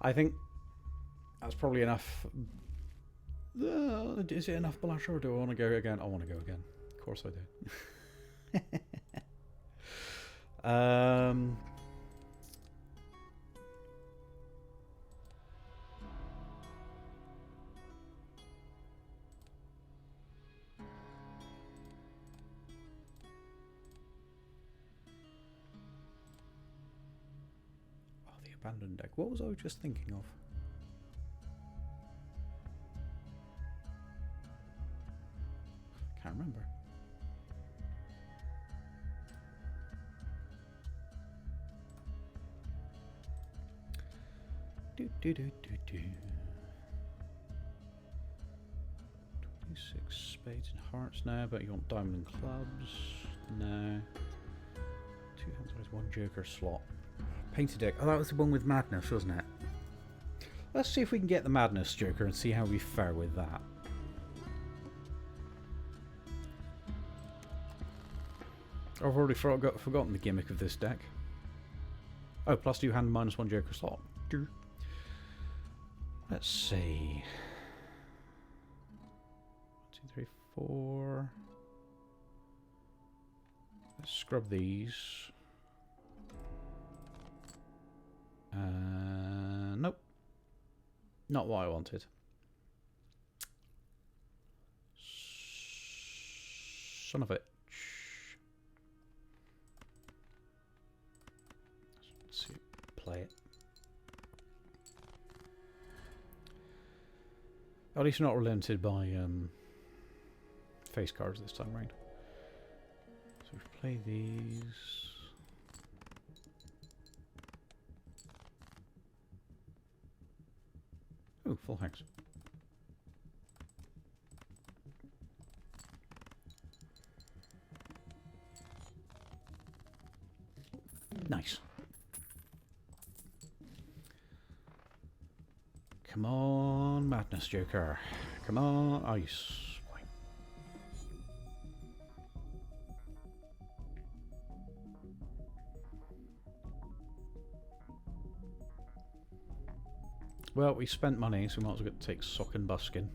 I think that's probably enough. Is it enough Balatro, or do I want to go again? I want to go again. Of course I do. Abandoned deck. What was I just thinking of? Can't remember. Do, do, do, do, do. 26 spades and hearts now, but you want diamond and clubs? No. 2 hands, one joker slot. Painted deck. Oh, that was the one with madness, wasn't it? Let's see if we can get the madness joker and see how we fare with that. I've already forgotten the gimmick of this deck. Oh, +2 hand, -1 joker slot. Let's see. 1, 2, 3, 4. Let's scrub these. Nope. Not what I wanted. Son of it. Let's see. Play it. At least not limited by face cards this time round. So we play these. Oh, full house. Nice. Come on, madness joker. Come on, ice. Fine. Well, we spent money, so we might as well take sock and buskin.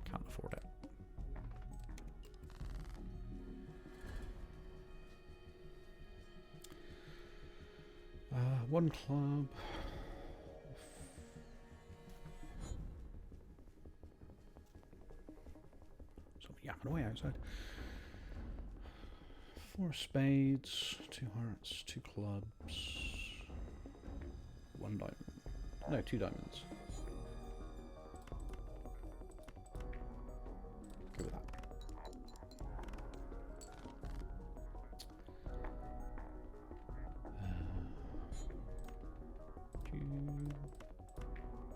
Can't afford it. One club. Somebody yapping away outside. 4 spades, 2 hearts, 2 clubs, 1 diamond. No, 2 diamonds. Go with that.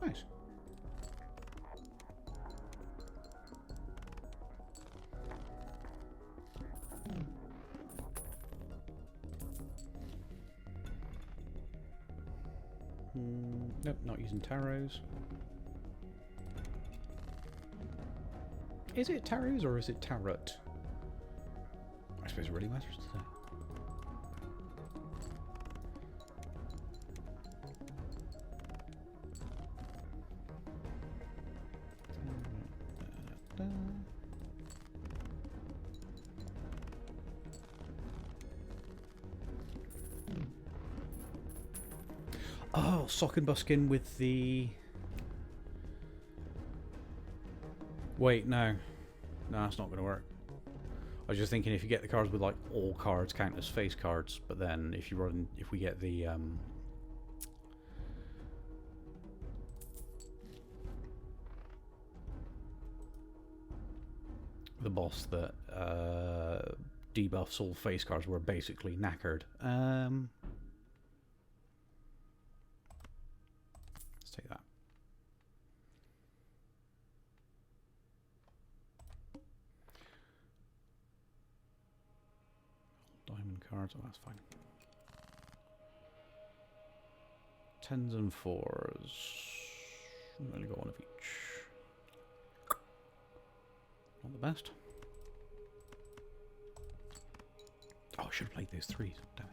Nice. Nope, not using tarots. Is it tarots or is it tarot? I suppose it really matters today. Oh, sock and buskin with the... Wait, no. No, that's not going to work. I was just thinking if you get the cards with like all cards count as face cards, but then if we get the boss that debuffs all face cards, we're basically knackered. Let's take that. Diamond cards, oh that's fine. 10s and 4s. I've only got one of each. Not the best. Oh, I should have played those 3s. Damn it.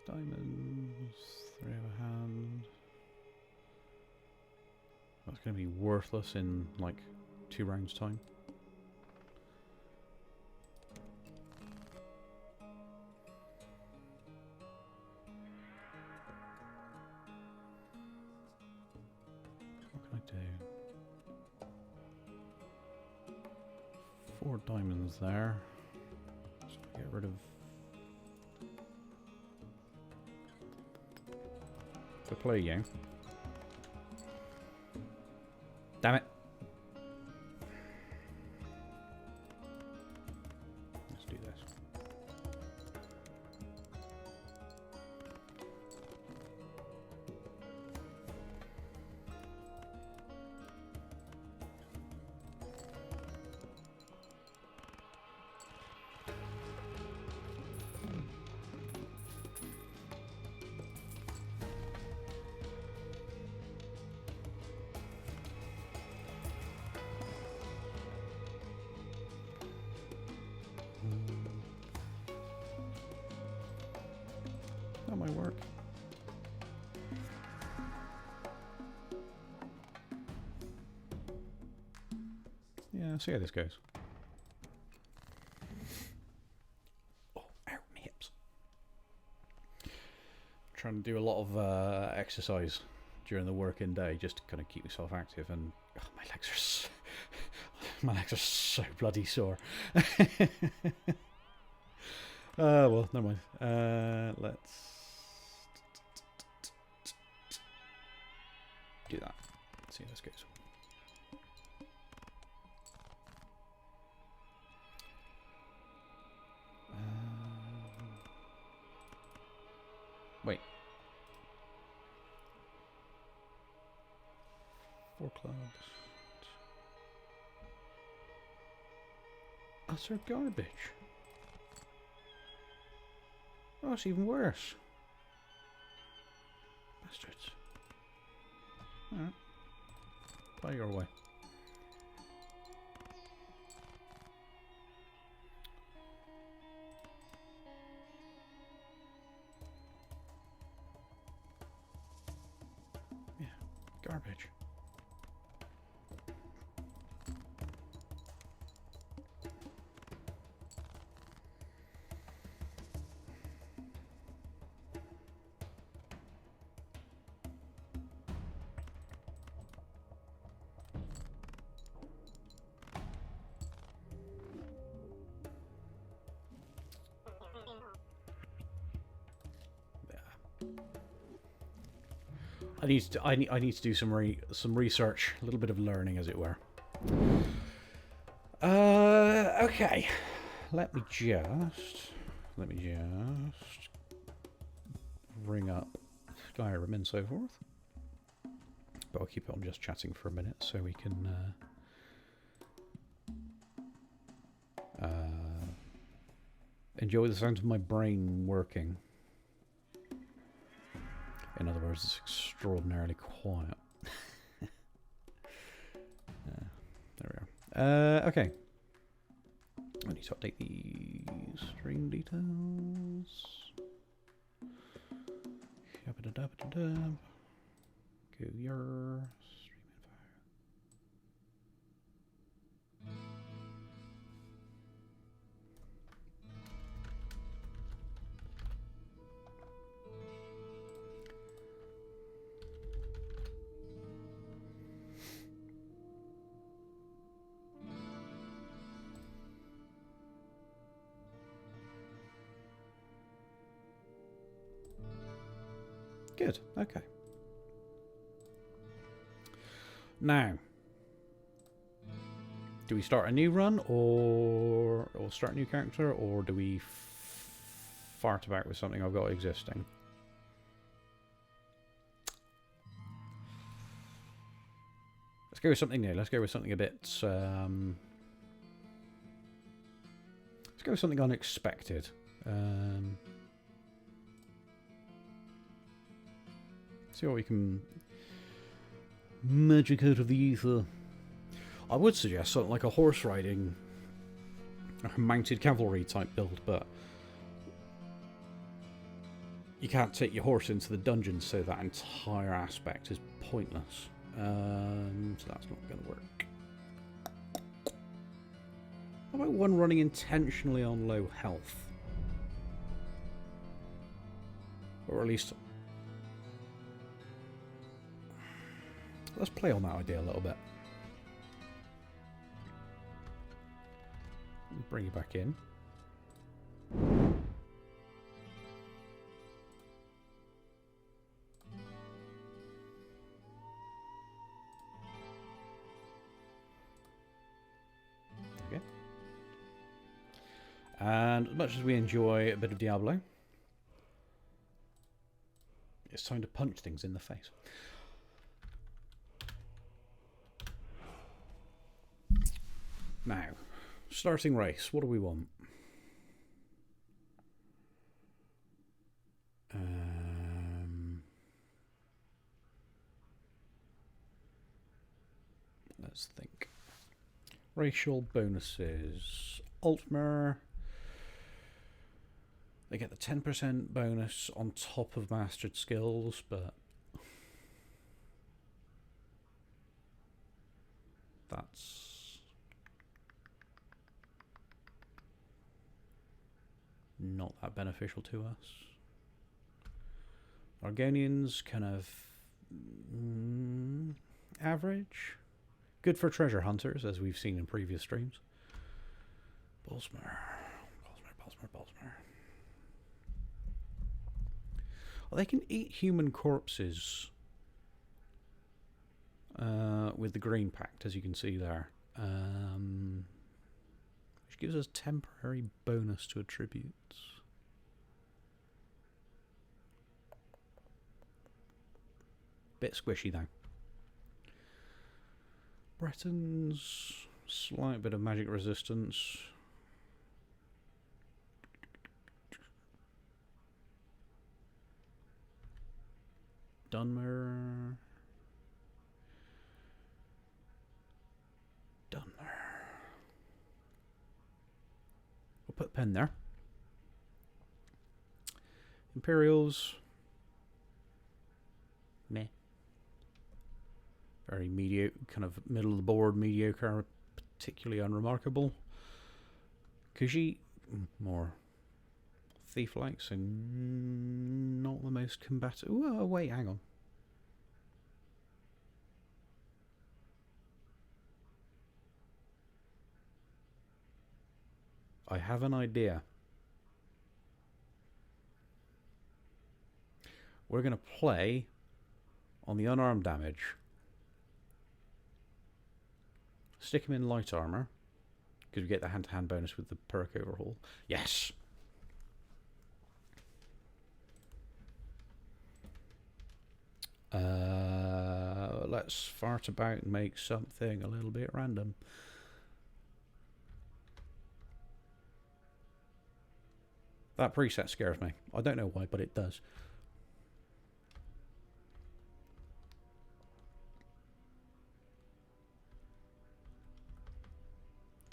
Diamonds, 3 of a hand. That's going to be worthless in like 2 rounds time. What can I do? 4 diamonds there. So get rid of the play you. Damn it. Let's do this. That might work. Yeah, see how this goes. Oh, ow, my hips. Trying to do a lot of exercise during the working day just to kind of keep myself active, and oh, my legs are so, my legs are so bloody sore. Well, never mind. Let's do that. Let's see how this goes. Wait. 4 clubs. Utter garbage. Oh, it's even worse. Bastards. Alright. Play your way. Yeah, garbage. I need to do some research, a little bit of learning, as it were. Okay. Let me just bring up Skyrim and so forth. But I'll keep it on just chatting for a minute so we can enjoy the sound of my brain working. In other words, it's extraordinarily quiet. There we are. Okay. I need to update the stream details. Shabba-da-dabba-da-dab. Go your stream info. Good, okay. Now, do we start a new run, or start a new character, or do we fart about with something I've got existing? Let's go with something new. Let's go with something a bit... let's go with something unexpected. See what we can magic out of the ether. I would suggest something like a horse riding, a mounted cavalry type build, but you can't take your horse into the dungeon, so that entire aspect is pointless. So that's not going to work. How about one running intentionally on low health? Or at least... let's play on that idea a little bit. Bring you back in. Okay. And as much as we enjoy a bit of Diablo, it's time to punch things in the face. Now, starting race, what do we want? Let's think. Racial bonuses. Altmer. They get the 10% bonus on top of mastered skills, but that's not that beneficial to us. Argonians kind of average. Good for treasure hunters, as we've seen in previous streams. Bolsmer. Well, they can eat human corpses with the green pact, as you can see there. Which gives us temporary bonus to attributes. Bit squishy though. Bretons, slight bit of magic resistance. Dunmer. We'll put a pen there. Imperials. Meh. Very mediocre, kind of middle of the board, mediocre, particularly unremarkable. Kuji, more thief-like, so not the most combative. Oh, wait, hang on. I have an idea. We're going to play on the unarmed damage. Stick him in light armor, because we get the hand-to-hand bonus with the perk overhaul. Yes! Let's fart about and make something a little bit random. That preset scares me. I don't know why, but it does.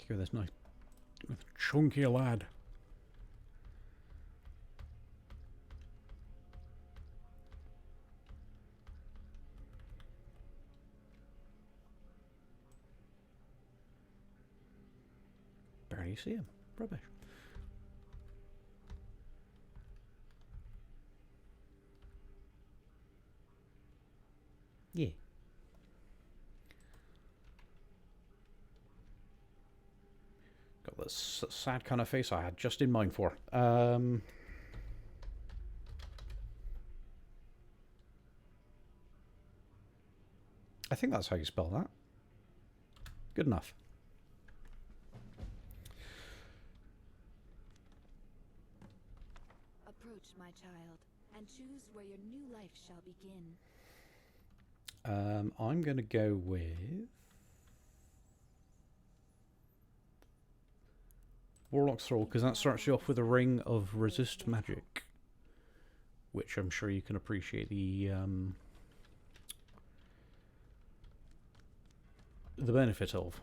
Give this nice chunky lad. Barely see him. Rubbish. Yeah. Got this sad kind of face I had just in mind for. I think that's how you spell that. Good enough. Approach, my child, and choose where your new life shall begin. I'm going to go with Warlock's Thrall, because that starts you off with a ring of resist magic, which I'm sure you can appreciate the benefit of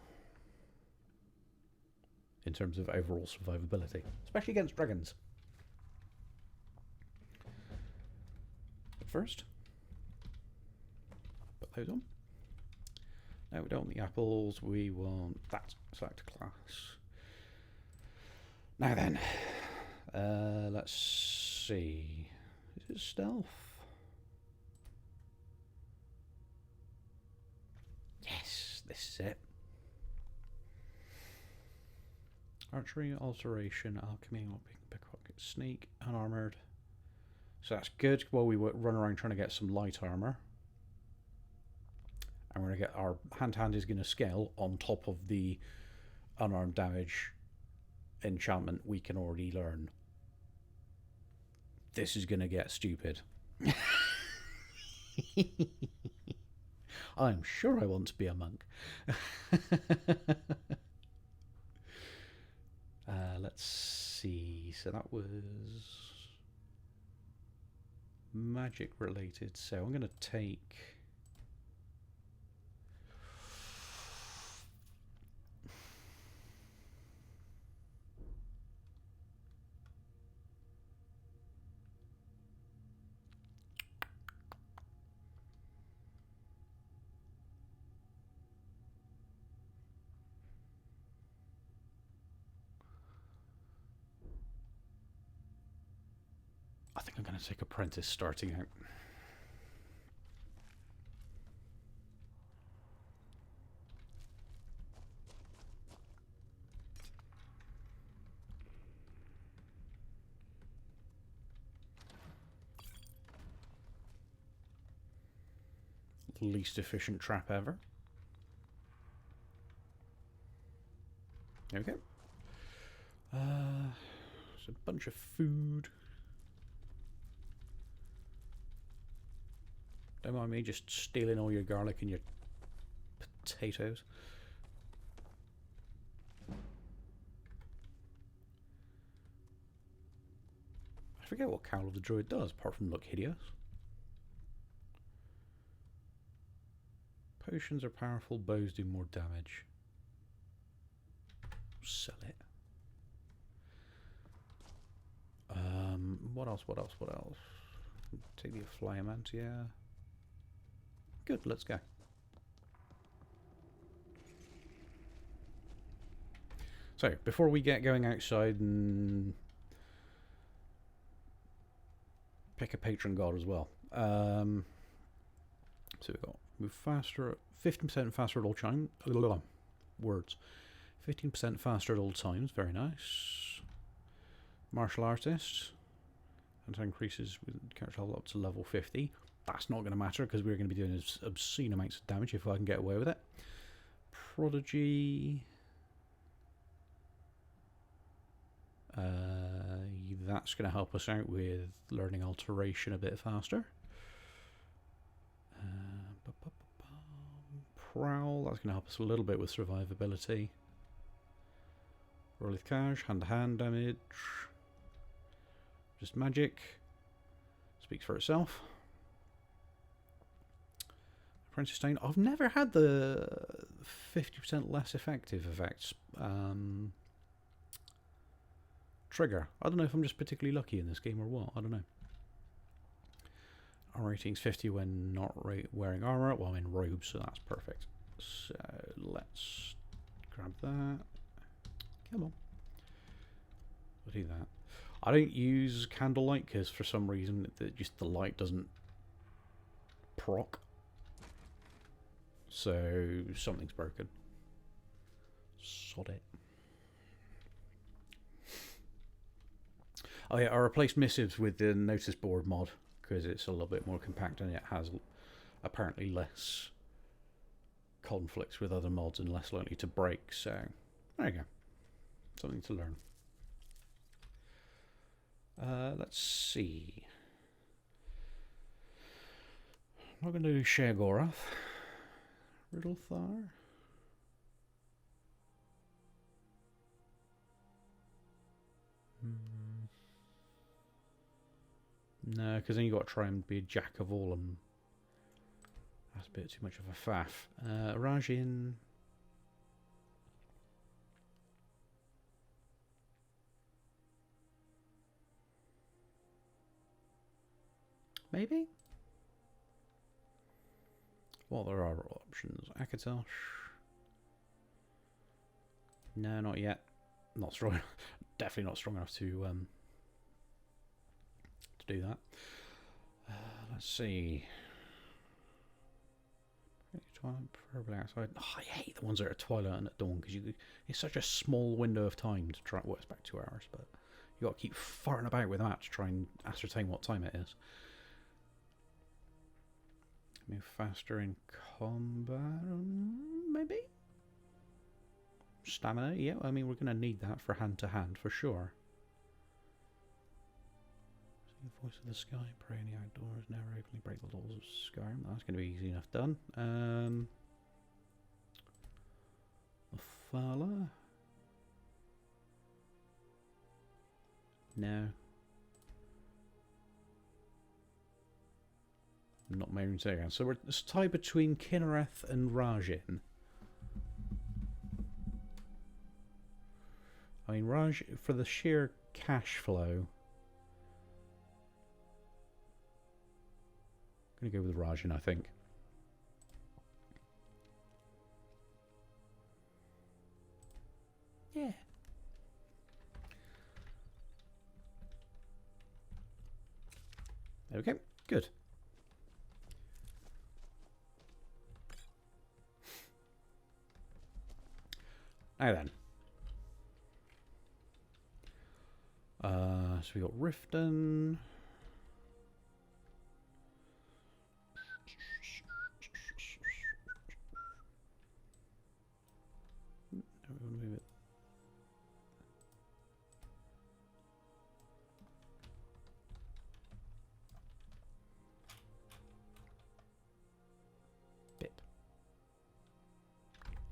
in terms of overall survivability, especially against dragons. But first, put those on. No, we don't want the apples, we want that. Select class. Now then, let's see. Is it stealth? Yes, this is it. Archery, alteration, alchemy, pickpocket, sneak, unarmored. So that's good while we run around trying to get some light armor. And we're going to get our hand-to-hand is going to scale on top of the unarmed damage enchantment we can already learn. This is going to get stupid. I'm sure I want to be a monk. Let's see. So that was magic related. So I'm going to take... I think I'm going to take apprentice starting out. Least efficient trap ever. There we go. There's a bunch of food. Don't mind me just stealing all your garlic and your potatoes. I forget what Cowl of the Druid does, apart from look hideous. Potions are powerful, bows do more damage. Sell it. What else? Take the Flyamant, yeah. Good, let's go. So, before we get going outside and pick a patron god as well. So we've got move faster, 15% faster at all times. Words. 15% faster at all times, very nice. Martial artist. And increases with character level up to level 50. That's not going to matter because we're going to be doing obscene amounts of damage if I can get away with it. Prodigy. That's going to help us out with learning alteration a bit faster. Prowl, that's going to help us a little bit with survivability. Rolith Cash, hand-to-hand damage. Just magic. Speaks for itself. Apprentice Stain. I've never had the 50% less effective effects trigger. I don't know if I'm just particularly lucky in this game or what. I don't know. Our rating's 50 when not wearing armor. Well, I'm in robes, so that's perfect. So let's grab that. Come on. We'll do that. I don't use candlelight because for some reason just the light doesn't proc. So something's broken. Sod it. Oh yeah, I replaced missives with the notice board mod because it's a little bit more compact and it has apparently less conflicts with other mods and less likely to break. So there you go. Something to learn. Let's see. I'm not going to do Sheogorath. Riddlethar. No, because then you've got to try and be a jack of all, and that's a bit too much of a faff. Rajin. Maybe? Well, there are options. Akatosh. No, not yet. Not strong. Definitely not strong enough to do that. Let's see. Twilight, preferably outside. Oh, I hate the ones that are at twilight and at dawn because it's such a small window of time to try. Well, it's about 2 hours, but you got to keep farting about with that to try and ascertain what time it is. Move faster in combat, maybe? Stamina, yeah, I mean, we're going to need that for hand-to-hand, for sure. See the voice of the sky, pray in the outdoors, never openly break the laws of Skyrim. That's going to be easy enough done. Mafala? No. Not Marin Sagan. So it's tied between Kinnereth and Rajin. I mean, Raj, for the sheer cash flow, I'm going to go with Rajin, I think. Yeah. Okay, good. Now then. So we got Riften. Move it. Bit.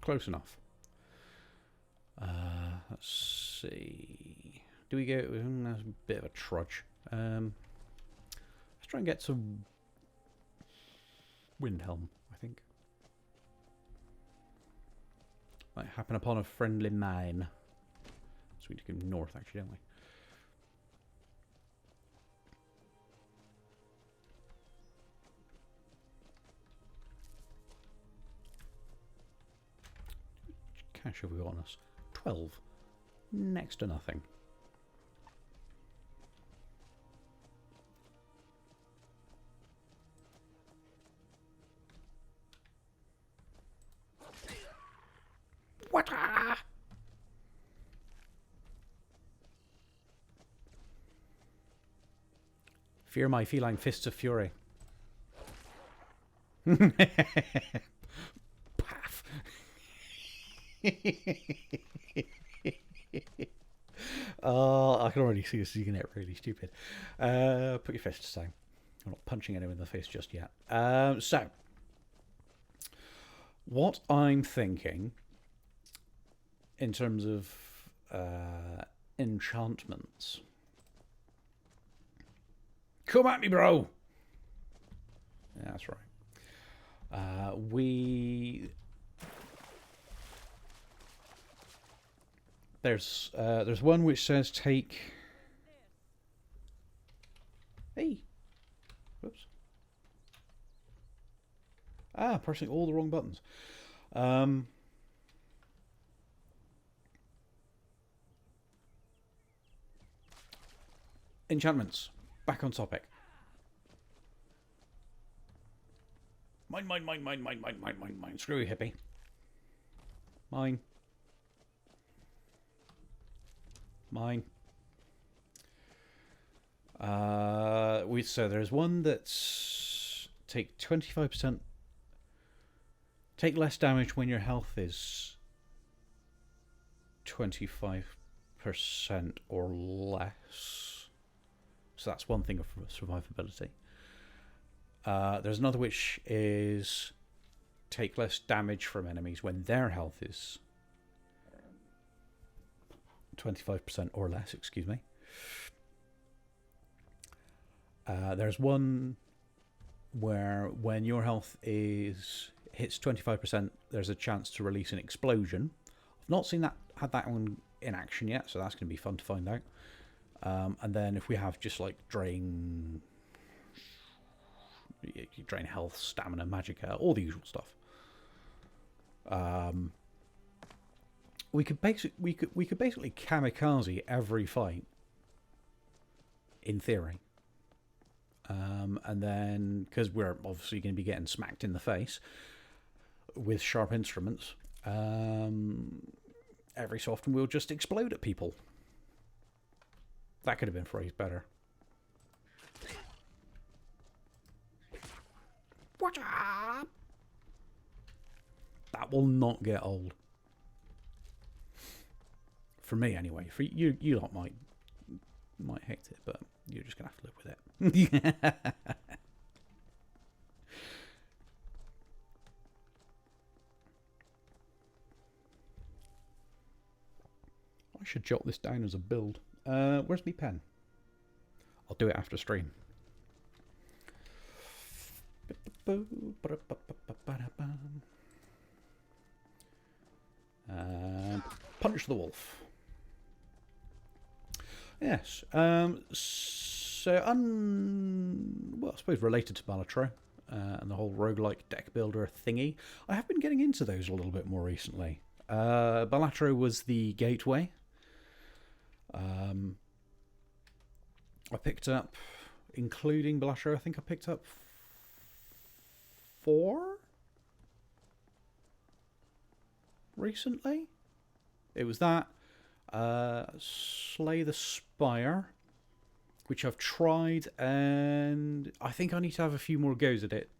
Close enough. Let's see. Do we go? That's a bit of a trudge. Let's try and get some Windhelm, I think. Might happen upon a friendly mine. So we need to go north, actually, don't we? Cash have we got on us? 12. Next to nothing. What? Fear my feline fists of fury. Paff. Oh, I can already see this is going to get really stupid. Put your fists down. I'm not punching anyone in the face just yet. So, what I'm thinking in terms of enchantments. Come at me, bro! Yeah, that's right. There's one which says take. Hey, whoops. Pressing all the wrong buttons. Enchantments. Back on topic. Mine. Screw you, hippie. Mine. So there's one that's take 25%. Take less damage when your health is 25% or less. So that's one thing of survivability. There's another which is take less damage from enemies when their health is 25% or less, excuse me. There's one where when your health hits 25%, there's a chance to release an explosion. I've not had that one in action yet, so that's going to be fun to find out. And then if we have just like drain health, stamina, magicka, all the usual stuff. We could basically kamikaze every fight in theory. And then because we're obviously going to be getting smacked in the face, with sharp instruments, every so often we'll just explode at people. That could have been phrased better. Watch out! That will not get old. For me, anyway. For you, lot might hate it, but you're just gonna have to live with it. I should jot this down as a build. Where's my pen? I'll do it after stream. Punch the wolf. Yes. Well, I suppose related to Balatro and the whole roguelike deck builder thingy, I have been getting into those a little bit more recently. Balatro was the gateway. I picked up, including Balatro, I think I picked up 4 recently. It was that, Slay the Spire, which I've tried, and I think I need to have a few more goes at it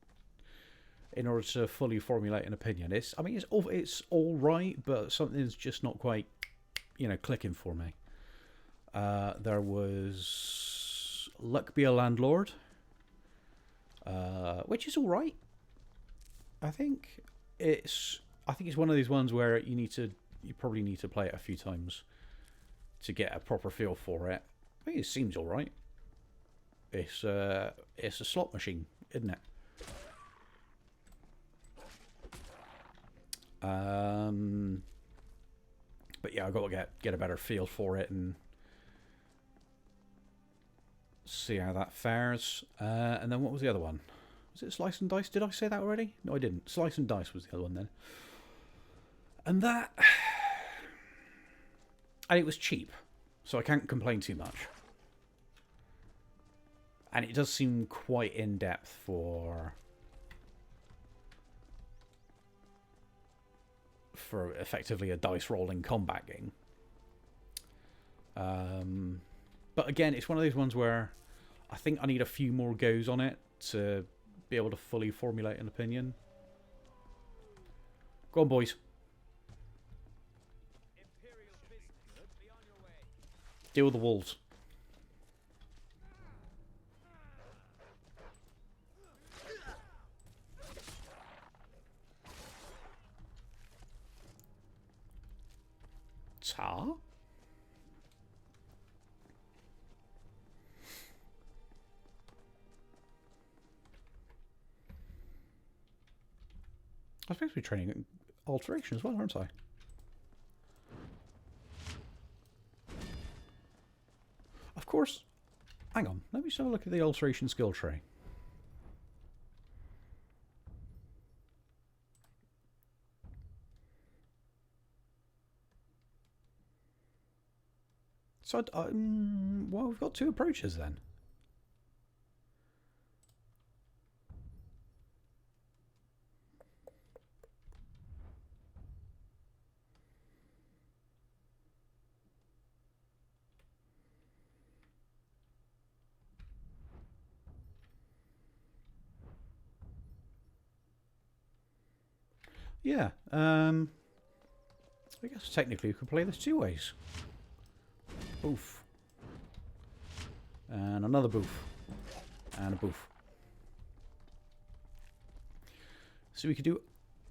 in order to fully formulate an opinion. It's all right, but something's just not quite, clicking for me. There was Luck Be a Landlord, which is all right. I think it's one of these ones where you probably need to play it a few times to get a proper feel for it. I think it seems all right. It's a slot machine, isn't it? But yeah, I've got to get a better feel for it and see how that fares. And then what was the other one? Was it Slice and Dice? Did I say that already? No, I didn't. Slice and Dice was the other one then. And it was cheap, so I can't complain too much. And it does seem quite in-depth for effectively a dice-rolling combat game. But again, it's one of those ones where I think I need a few more goes on it to be able to fully formulate an opinion. Go on, boys. Deal with the wolves. Tar? I'm supposed to be training alteration as well, aren't I? Of course. Hang on. Let me just have a look at the alteration skill tree. So, well, we've got 2 approaches then. Yeah, I guess technically you could play this 2 ways. Boof. And another boof. And a boof. So we could do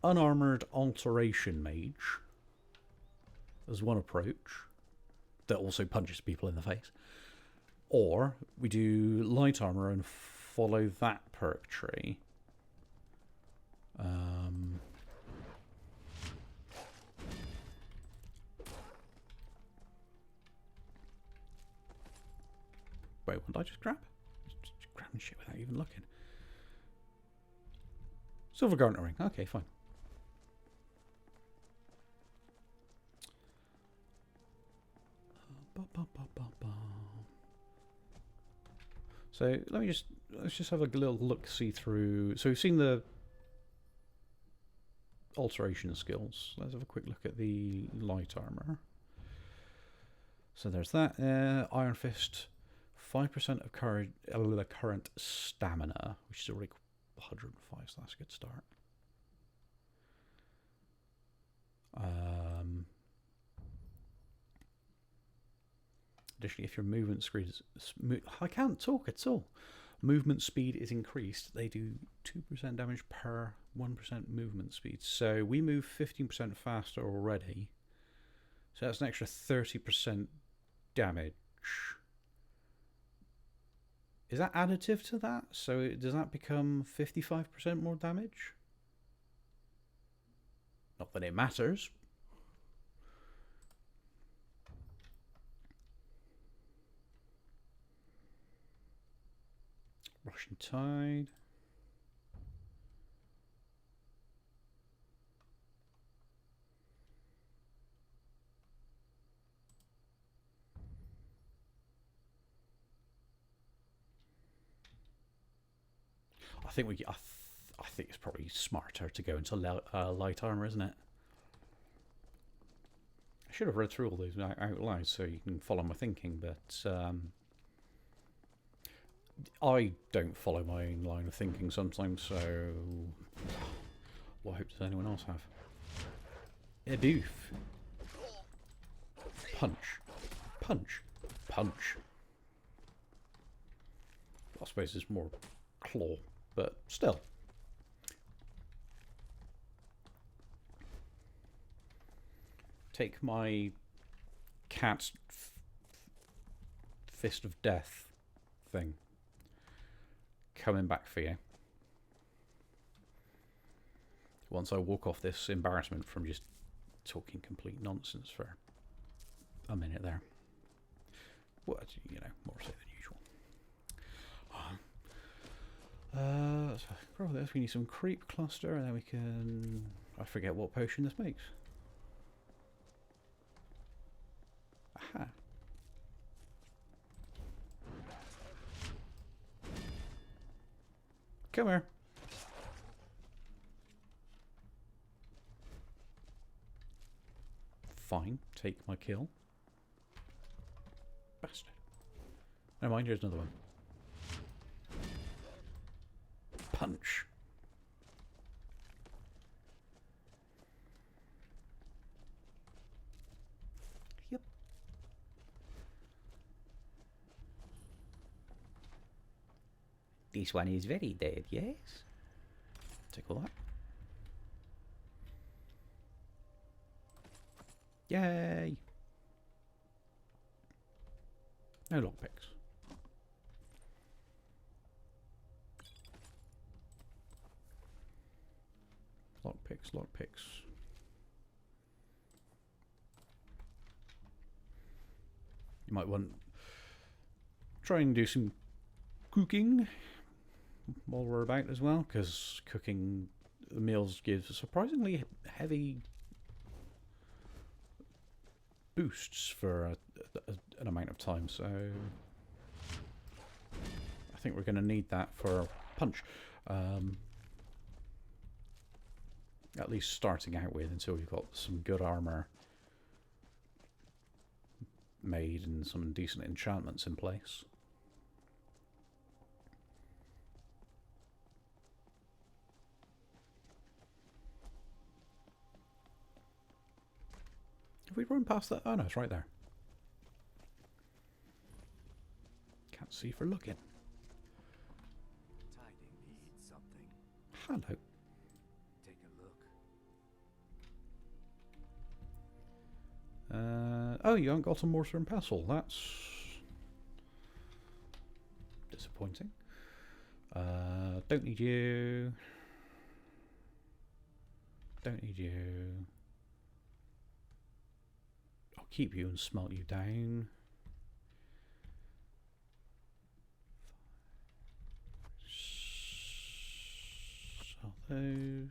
unarmoured alteration mage as one approach that also punches people in the face. Or we do light armour and follow that perk tree. Wait, what did I just grab? Just grabbing shit without even looking. Silver garnet ring. Okay, fine. So let's just have a little look see through. So we've seen the alteration skills. Let's have a quick look at the light armor. So there's that. Iron Fist, 5% of current stamina, which is already 105, so that's a good start. Additionally, if your movement speed is... I can't talk at all. Movement speed is increased. They do 2% damage per 1% movement speed. So we move 15% faster already. So that's an extra 30% damage. Is that additive to that? So does that become 55% more damage? Not that it matters. Russian Tide. I think I think it's probably smarter to go into light armor, isn't it? I should have read through all these out loud so you can follow my thinking, but I don't follow my own line of thinking sometimes, so what hope does anyone else have? A doof. Punch. Punch. Punch. I suppose it's more claw, but still. Take my cat's fist of death thing. Coming back for you. Once I walk off this embarrassment from just talking complete nonsense for a minute there. Well, you know, more so than usual. So for this, we need some creep cluster, and then we can... I forget what potion this makes. Aha. Come here. Fine, take my kill. Bastard. Never mind, here's another one. Punch. Yep. This one is very dead, yes? Take all that. Yay! No lockpicks. Lockpicks, lockpicks. You might want try and do some cooking while we're about as well, because cooking the meals gives surprisingly heavy boosts for an amount of time, so I think we're going to need that for punch. At least starting out with, until we've got some good armor made and some decent enchantments in place. Have we run past that? Oh no, it's right there. Can't see for looking. Tiding needs something. Hello. Take a look. Oh, you haven't got a mortar and pestle. That's disappointing. Don't need you. Don't need you. I'll keep you and smelt you down. Sell those.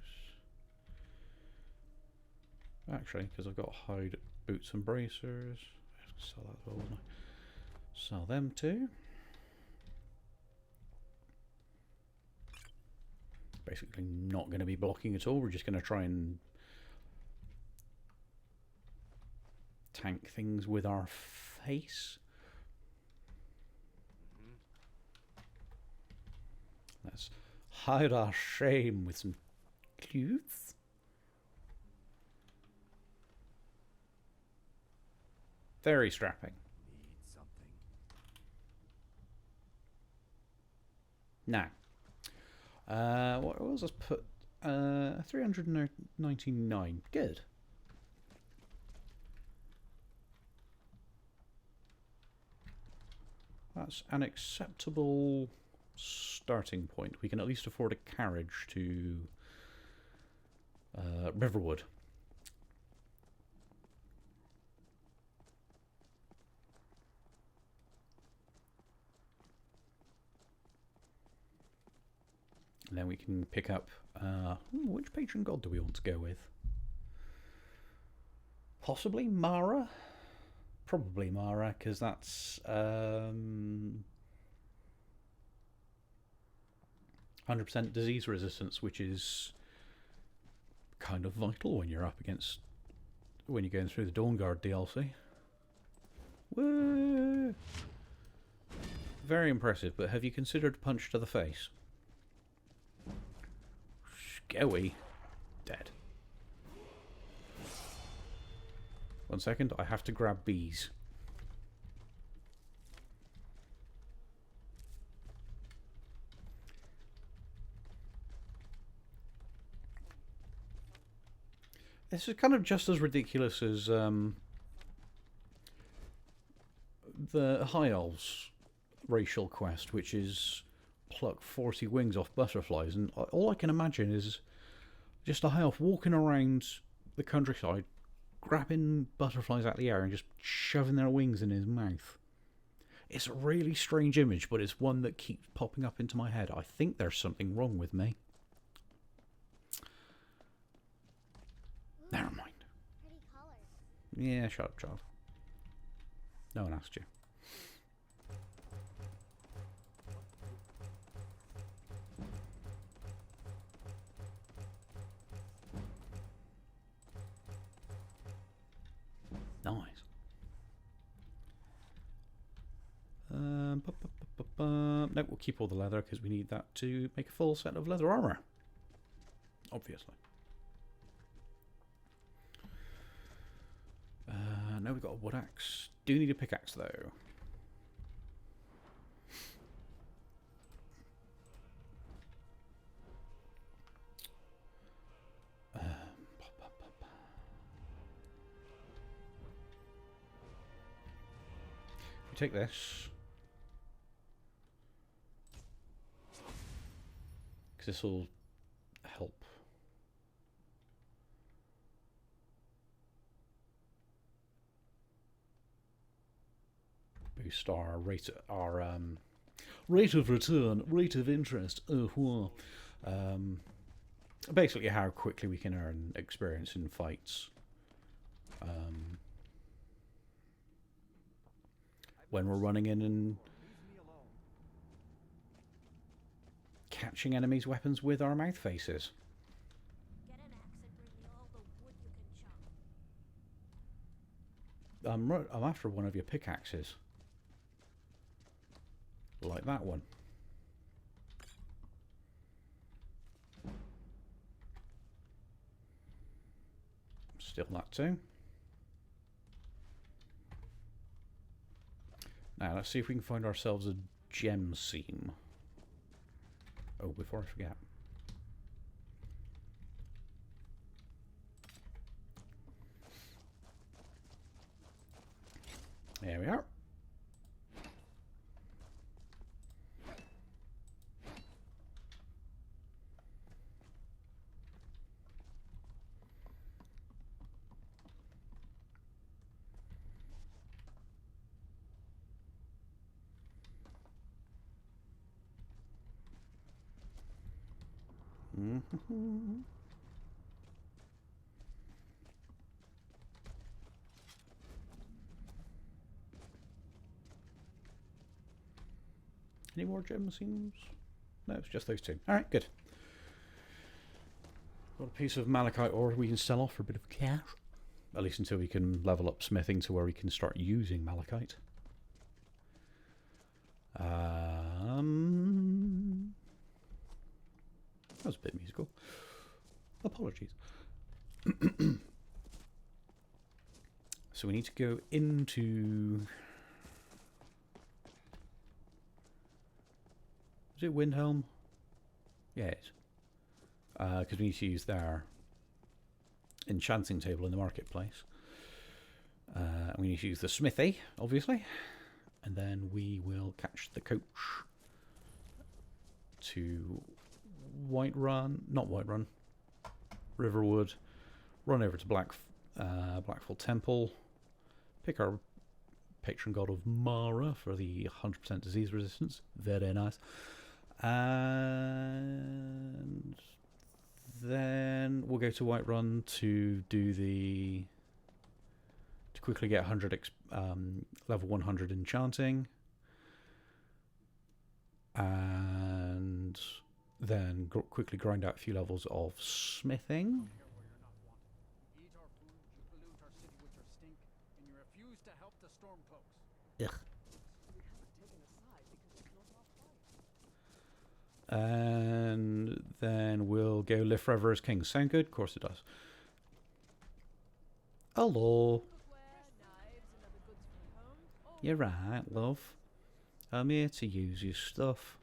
Actually, because I've got hide, boots and bracers. Sell that as well, wouldn't I? Sell them too. Basically not going to be blocking at all. We're just going to try and tank things with our face. Let's hide our shame with some clothes. Very strapping. Need something. Now, what was I put? 399. Good. That's an acceptable starting point. We can at least afford a carriage to Riverwood. And then we can pick up... which patron god do we want to go with? Possibly Mara? Probably Mara, because that's 100% disease resistance, which is kind of vital when you're up against... when you're going through the Dawnguard DLC. Woo! Very impressive, but have you considered punch to the face? Skewy. Dead. 1 second, I have to grab bees. This is kind of just as ridiculous as the High Elves racial quest, which is pluck 40 wings off butterflies, and all I can imagine is just a High Elf walking around the countryside, grabbing butterflies out of the air and just shoving their wings in his mouth. It's a really strange image, but it's one that keeps popping up into my head. I think there's something wrong with me. Never mind. Pretty colors. Yeah, shut up, child. No one asked you. Nice. Nope, we'll keep all the leather because we need that to make a full set of leather armor. Obviously. No, we've got a wood axe. Do need a pickaxe though. We take this. Because this will help. Boost our rate of return, rate of interest. Basically, how quickly we can earn experience in fights. When we're running in and catching enemies' weapons with our mouth faces. Get an axe and bring me all the wood you can chop. I'm after one of your pickaxes. Like that one. Still that too. Now let's see if we can find ourselves a gem seam. Oh, before I forget. There we are. Any more gem seams? No, it's just those two. Alright, good. Got a piece of malachite ore we can sell off for a bit of cash. At least until we can level up smithing to where we can start using malachite. That was a bit musical. Apologies. So we need to go into... Is it Windhelm? Yeah, it is. Because we need to use their enchanting table in the marketplace. We need to use the smithy, obviously. And then we will catch the coach to Riverwood, run over to Blackfall Temple, pick our patron god of Mara for the 100% disease resistance. Very nice. And then we'll go to Whiterun to do to quickly get 100 level 100 enchanting, and then quickly grind out a few levels of smithing. Ugh. And then we'll go live forever as king. Sound good? Of course it does. Hello. You're right, love. I'm here to use your stuff.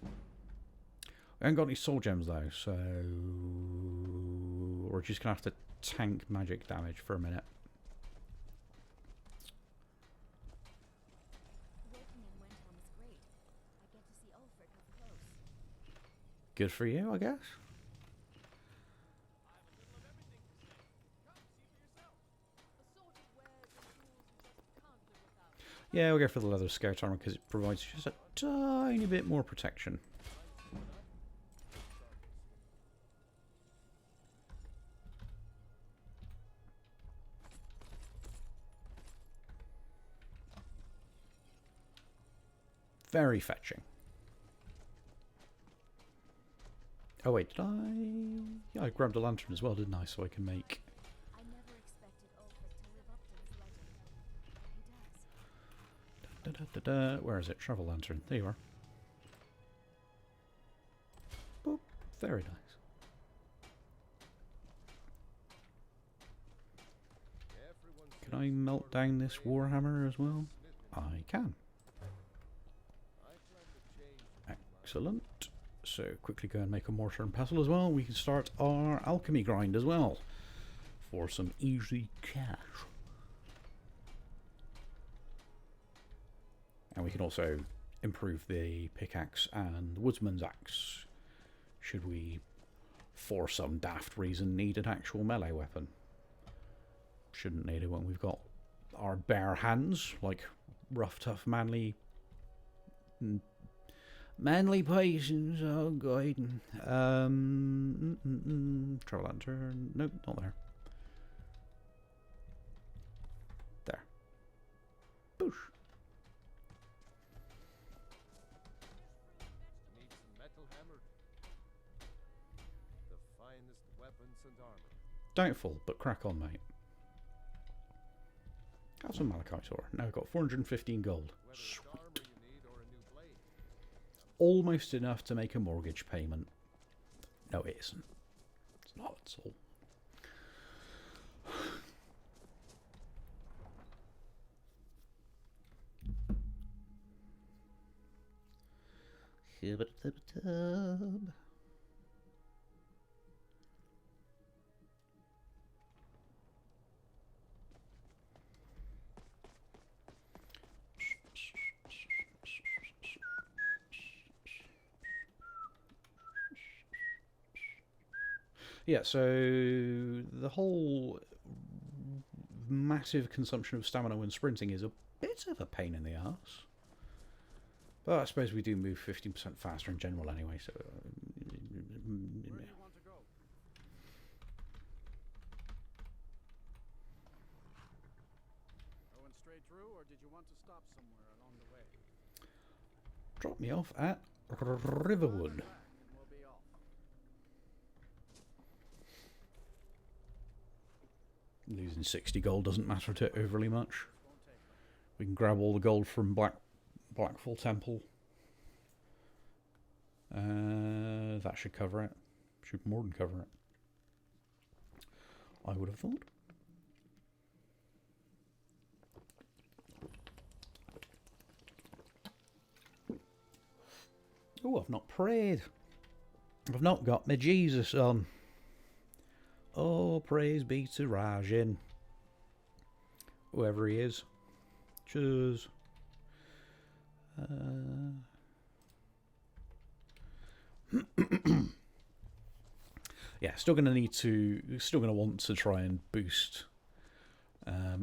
We haven't got any soul gems though, so we're just gonna have to tank magic damage for a minute. Good for you, I guess. Yeah, we'll go for the leather scout armor because it provides just a tiny bit more protection. Very fetching. Oh wait, did I? Yeah, I grabbed a lantern as well, didn't I? So I can make... I never expected Ulfric to live up to his legend, but he does. Where is it? Travel lantern. There you are. Boop. Very nice. Can I melt down this warhammer as well? I can. Excellent. So quickly go and make a mortar and pestle as well. We can start our alchemy grind as well for some easy cash. And we can also improve the pickaxe and the woodsman's axe should we, for some daft reason, need an actual melee weapon. Shouldn't need it when we've got our bare hands, like rough, tough, manly patience. Oh god. Travel lantern. Nope, not there. There. Boosh. Needs metal hammered. The finest weapons and armor. Doubtful, but crack on, mate. Got some malachite ore. Now I've got 415 gold. Sweet. Almost enough to make a mortgage payment. No, it isn't. It's not at all. Yeah, so the whole massive consumption of stamina when sprinting is a bit of a pain in the arse. But I suppose we do move 15% faster in general anyway, so... Where do you want to go? Going straight through, or did you want to stop somewhere along the way? Drop me off at Riverwood. We'll be off. Losing 60 gold doesn't matter to it overly much. We can grab all the gold from Blackfall Temple. That should cover it. Should more than cover it. I would have thought. Oh, I've not prayed. I've not got my Jesus on. Oh, praise be to Rajin. Whoever he is. Cheers. Yeah, still going to want to try and boost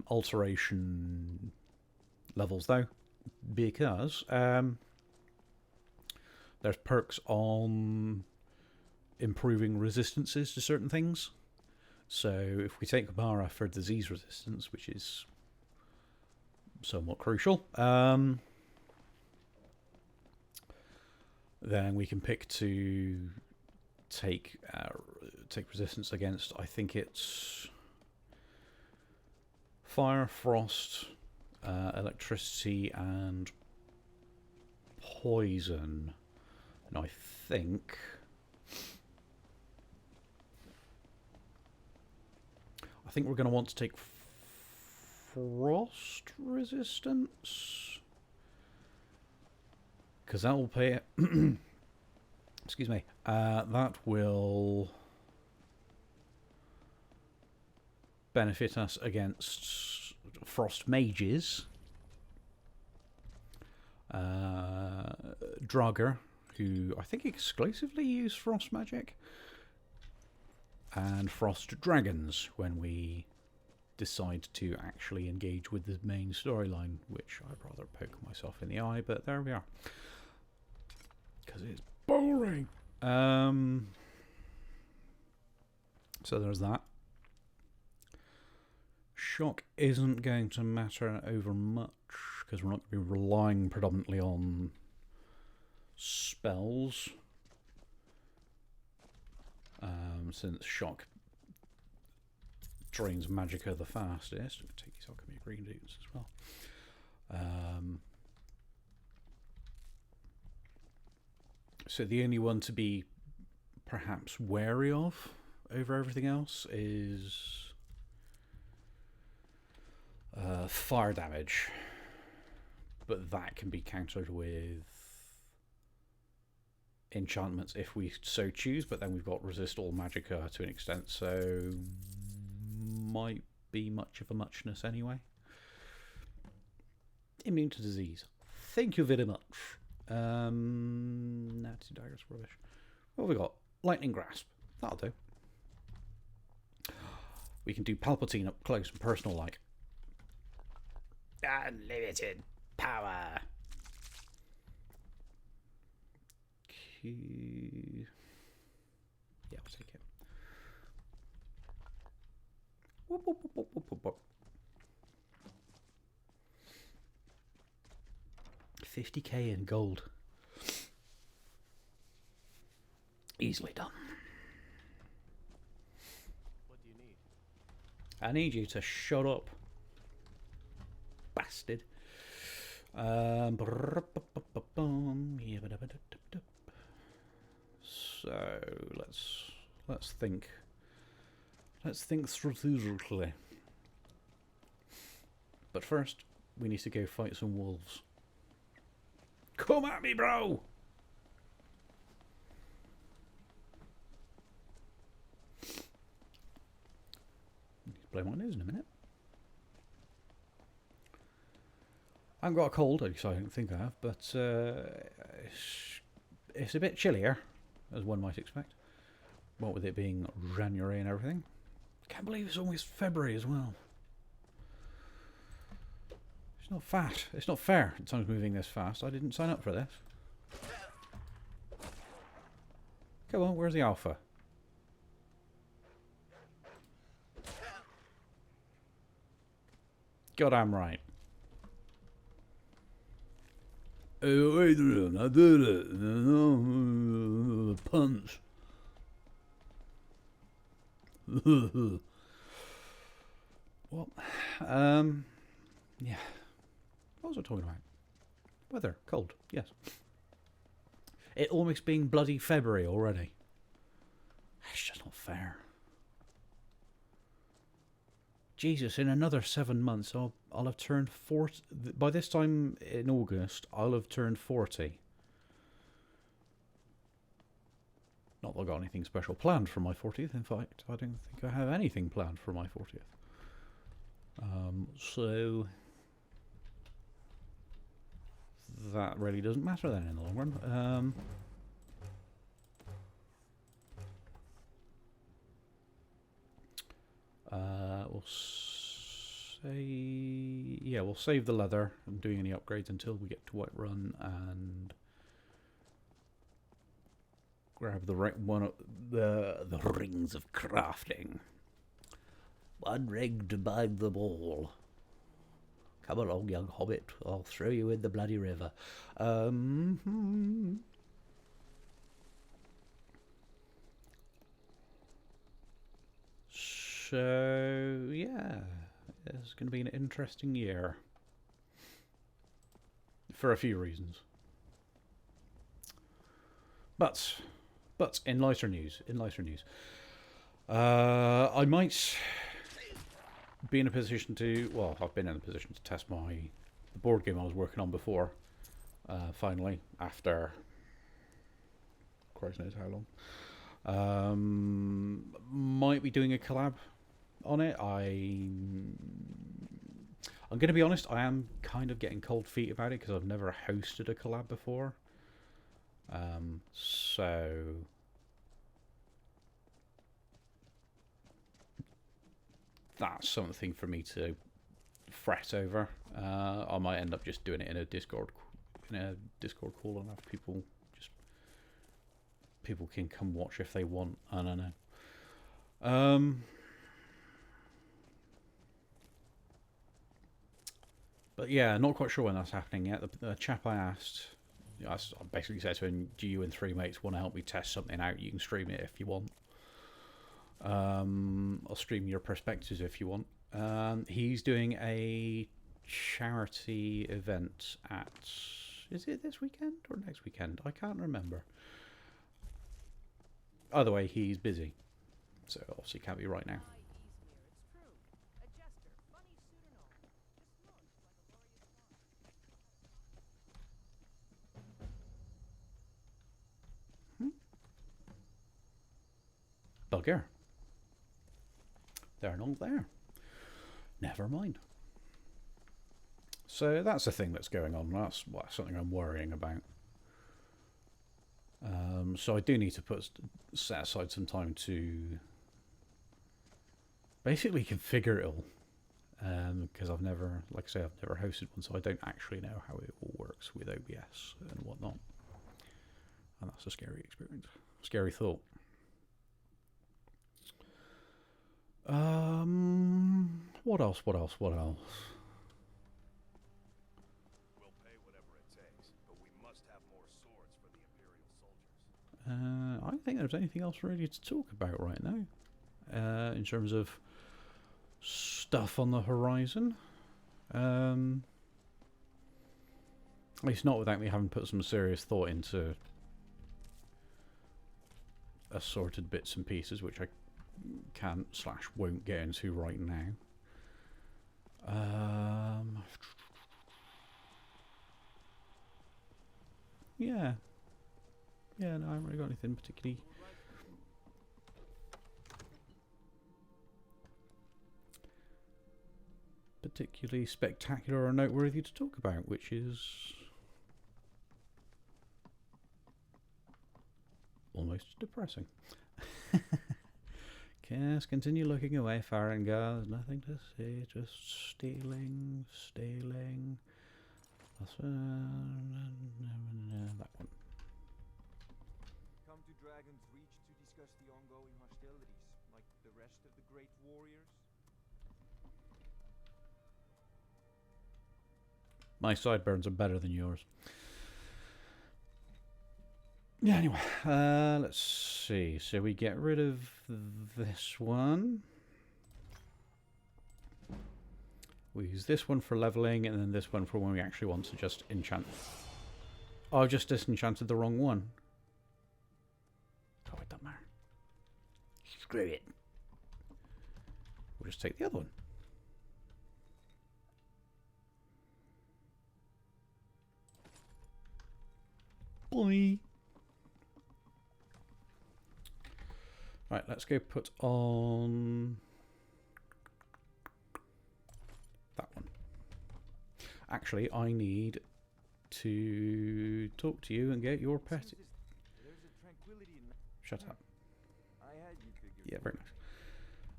alteration levels though, because there's perks on improving resistances to certain things. So if we take Mara for disease resistance, which is somewhat crucial, then we can pick to take resistance against, I think it's fire, frost, electricity, and poison. And I think we're going to want to take frost resistance, because that will pay it. Excuse me. That will benefit us against frost mages. Draugr, who I think exclusively use frost magic, and frost dragons when we decide to actually engage with the main storyline, which I'd rather poke myself in the eye, but there we are. Because it's boring. So there's that. Shock isn't going to matter over much, because we're not going to be relying predominantly on spells. Since shock drains magicka the fastest. I'll take these alchemy green boots as well. So the only one to be perhaps wary of over everything else is fire damage, but that can be countered with enchantments if we so choose, but then we've got resist all magicka to an extent, so might be much of a muchness anyway. Immune to disease. Thank you very much. Natty daggers rubbish. What have we got? Lightning grasp. That'll do. We can do Palpatine up close and personal like. Unlimited power. Yeah, I'll take it. Whoop, whoop, whoop, whoop, whoop, whoop. 50k in gold. Easily done. What do you need? I need you to shut up, bastard. So let's think. Let's think strategically. But first, we need to go fight some wolves. Come at me, bro! Blow my nose in a minute. I haven't got a cold, at least I don't think I have, but it's a bit chillier, as one might expect. What with it being January and everything. Can't believe it's almost February as well. It's not fat. It's not fair. Time's moving this fast. I didn't sign up for this. Come on, where's the alpha? Goddamn right. Oh, Adrian, I did it. Punch. Well, yeah. What was I talking about? Weather, cold, yes. It almost being bloody February already. It's just not fair. Jesus, in another 7 months, I'll have turned 40. By this time in August, I'll have turned 40. Not that I've got anything special planned for my 40th. In fact, I don't think I have anything planned for my 40th. So that really doesn't matter then in the long run. We'll save the leather. I'm doing any upgrades until we get to Whiterun and grab the rings of crafting. One ring to bind them all. Come along, young hobbit. I'll throw you in the bloody river. So, yeah. It's going to be an interesting year. For a few reasons. But in lighter news, I might be in a position to, well, I've been in a position to test the board game I was working on before. Finally, after Christ knows how long. Might be doing a collab on it. I'm going to be honest, I am kind of getting cold feet about it because I've never hosted a collab before. So that's something for me to fret over. I might end up just doing it in a Discord call and have people can come watch if they want. I don't know. But yeah, not quite sure when that's happening yet. The chap I asked, I basically said to him, do you and 3 mates want to help me test something out? You can stream it if you want. I'll stream your perspectives if you want. He's doing a charity event at... Is it this weekend or next weekend? I can't remember. Either way, he's busy. So obviously can't be right now. Bugger. They're not there. Never mind. So that's the thing that's going on. That's something I'm worrying about. So I do need to set aside some time to basically configure it all. Because I've never, like I say, I've never hosted one, so I don't actually know how it all works with OBS and whatnot. And that's a scary experience. Scary thought. What else? We'll pay whatever it takes, but we must have more swords for the Imperial soldiers. I don't think there's anything else really to talk about right now. In terms of stuff on the horizon. At least not without me having put some serious thought into assorted bits and pieces, which I can't/won't get into right now. Yeah, no, I haven't really got anything particularly spectacular or noteworthy to talk about, which is almost depressing. Just continue looking away, Farengar. There's nothing to see. Just stealing. That's that one. Come to Dragon's Reach to discuss the ongoing hostilities, like the rest of the great warriors? My sideburns are better than yours. Yeah, anyway, let's see. So we get rid of this one. We use this one for leveling, and then this one for when we actually want to just enchant. Oh, I've just disenchanted the wrong one. Oh, it doesn't matter. Screw it. We'll just take the other one. Bye. Right, let's go put on that one. Actually, I need to talk to you and get your pet. There's a tranquility in Shut up. I had you figured. Yeah, very nice.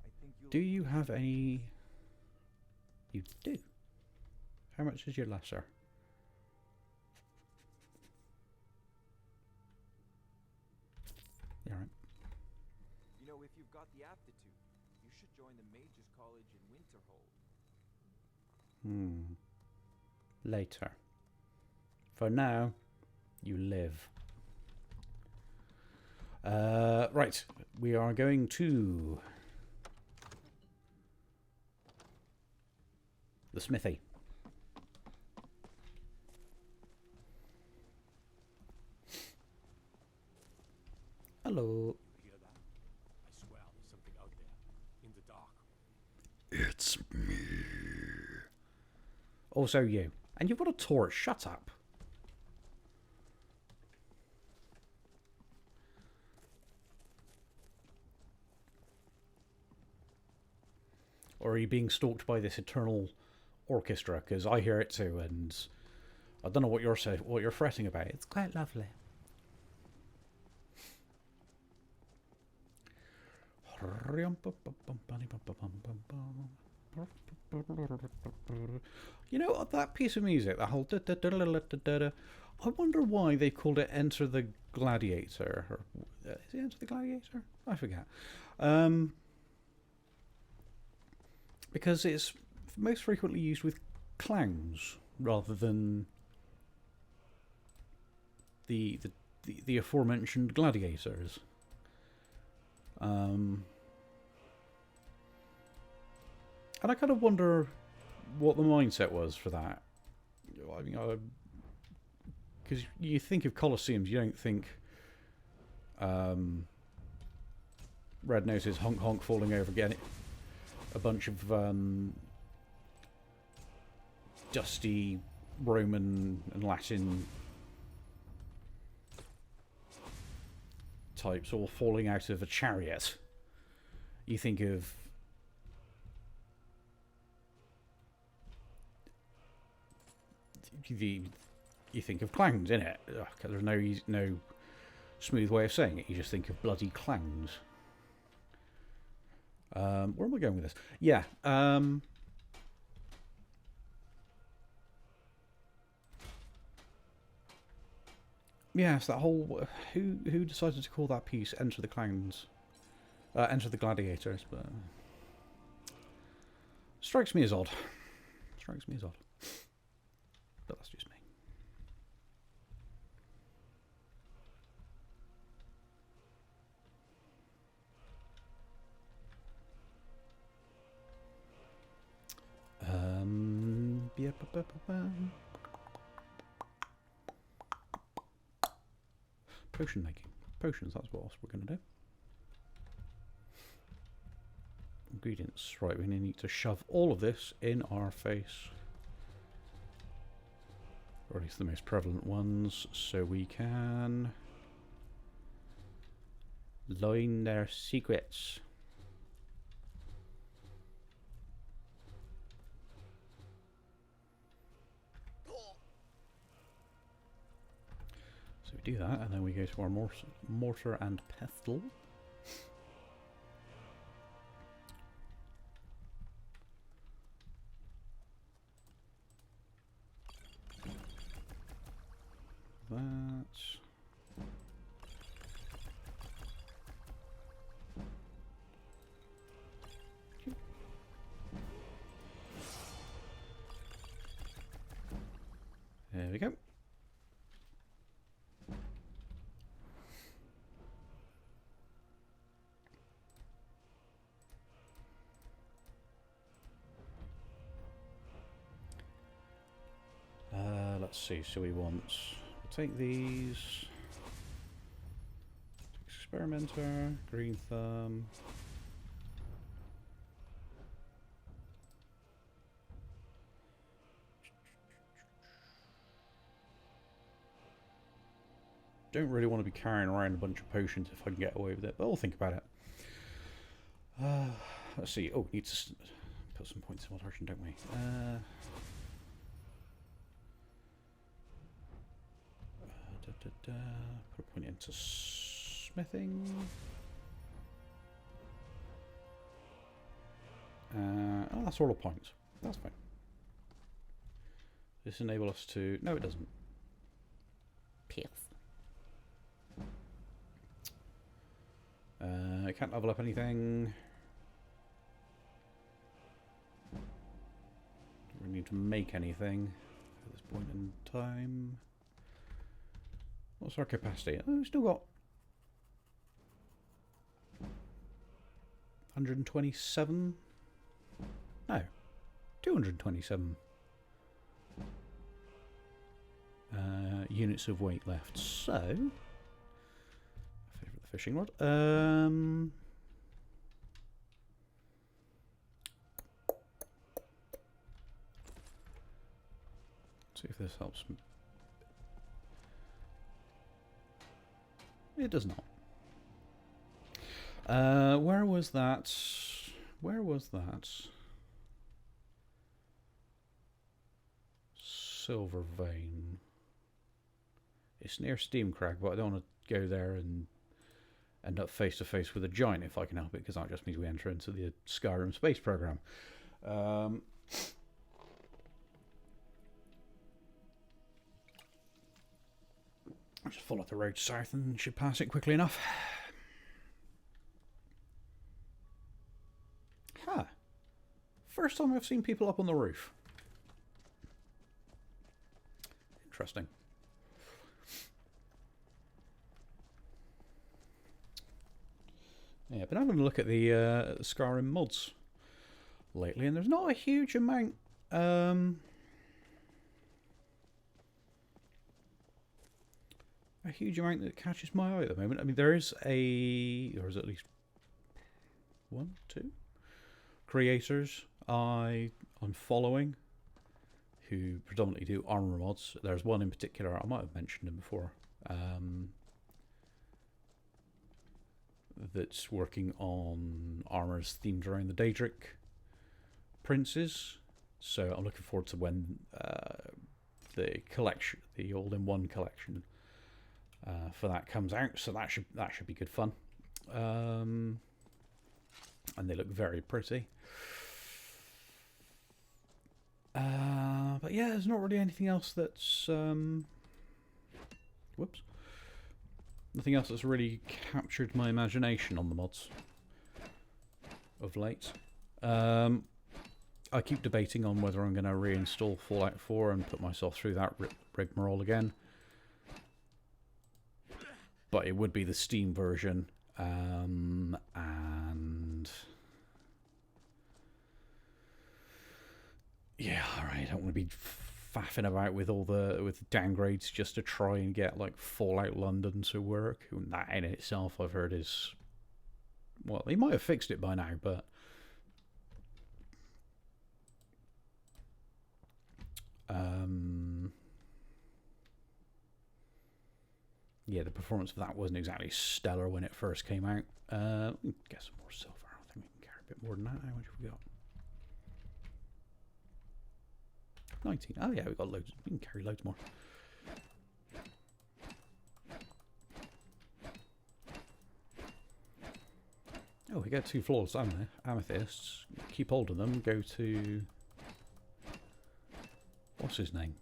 I think you'll Do you have any... You do. How much is your lesser? Yeah, right. You know, if you've got the aptitude, you should join the Mages College in Winterhold. Later. For now, you live. Right. We are going to... the smithy. Hello. Hear that? I swear there's something out there, in the dark. It's me. Also you. And you've got a torch. Shut up. Or are you being stalked by this eternal orchestra? Because I hear it too, and I don't know what you're fretting about. It's quite lovely. You know, that piece of music, that whole I wonder why they called it Enter the Gladiator. Or, is it Enter the Gladiator? I forget. Because it's most frequently used with clowns rather than the aforementioned gladiators. And I kind of wonder what the mindset was for that. I mean, because you think of Colosseums, you don't think Red Noses honk honk falling over again. A bunch of dusty Roman and Latin types all falling out of a chariot. You think of you think of clowns, innit? There's no smooth way of saying it. You just think of bloody clowns. Where am I going with this? Yeah. Yes, that whole who decided to call that piece "Enter the Clowns," "Enter the Gladiators," but strikes me as odd. Strikes me as odd. But that's just me. Potion making. Potions, that's what else we're going to do. Ingredients. Right, we're going to need to shove all of this in our face. Or at least the most prevalent ones, so we can learn their secrets. So we do that, and then we go to our mortar and pestle. That's... There we go. let's see. So we want... We'll take these. Experimenter, green thumb. Don't really want to be carrying around a bunch of potions if I can get away with it, but I'll think about it. Let's see. Oh, need to put some points in moderation, don't we? Put a point into smithing. Oh, that's all a point. That's fine. Does this enable us to... No, it doesn't. Piff. I can't level up anything. Don't really need to make anything at this point in time. What's our capacity? Oh, we've still got 127. No, 227 units of weight left. So, favourite the fishing rod. See if this helps. It does not. Where was that? Where was that? Silver vein. It's near Steam Crag, but I don't want to go there and end up face to face with a giant if I can help it, because that just means we enter into the Skyrim space program. I'll just follow the road south and should pass it quickly enough. Huh. First time I've seen people up on the roof. Interesting. Yeah, I've been having a look at the Skyrim mods lately, and there's not a huge amount. A huge amount that catches my eye at the moment. I mean, there is at least 1, 2 creators I'm following who predominantly do armor mods. There's one in particular, I might have mentioned him before, that's working on armors themed around the Daedric princes. So I'm looking forward to when the collection, the all-in-one collection for that comes out. So that should be good fun. And they look very pretty. But yeah, there's not really anything else that's whoops. Nothing else that's really captured my imagination on the mods of late. I keep debating on whether I'm going to reinstall Fallout 4 and put myself through that rigmarole again. But it would be the Steam version, and yeah, alright, I don't want to be faffing about with downgrades just to try and get like Fallout London to work. And that in itself, I've heard, is, well, they might have fixed it by now, but yeah, the performance of that wasn't exactly stellar when it first came out. Get some more silver. I think we can carry a bit more than that. How much have we got? 19. Oh yeah, we've got loads. We can carry loads more. Oh, we get 2 flawless amethysts. Keep hold of them. Go to... what's his name?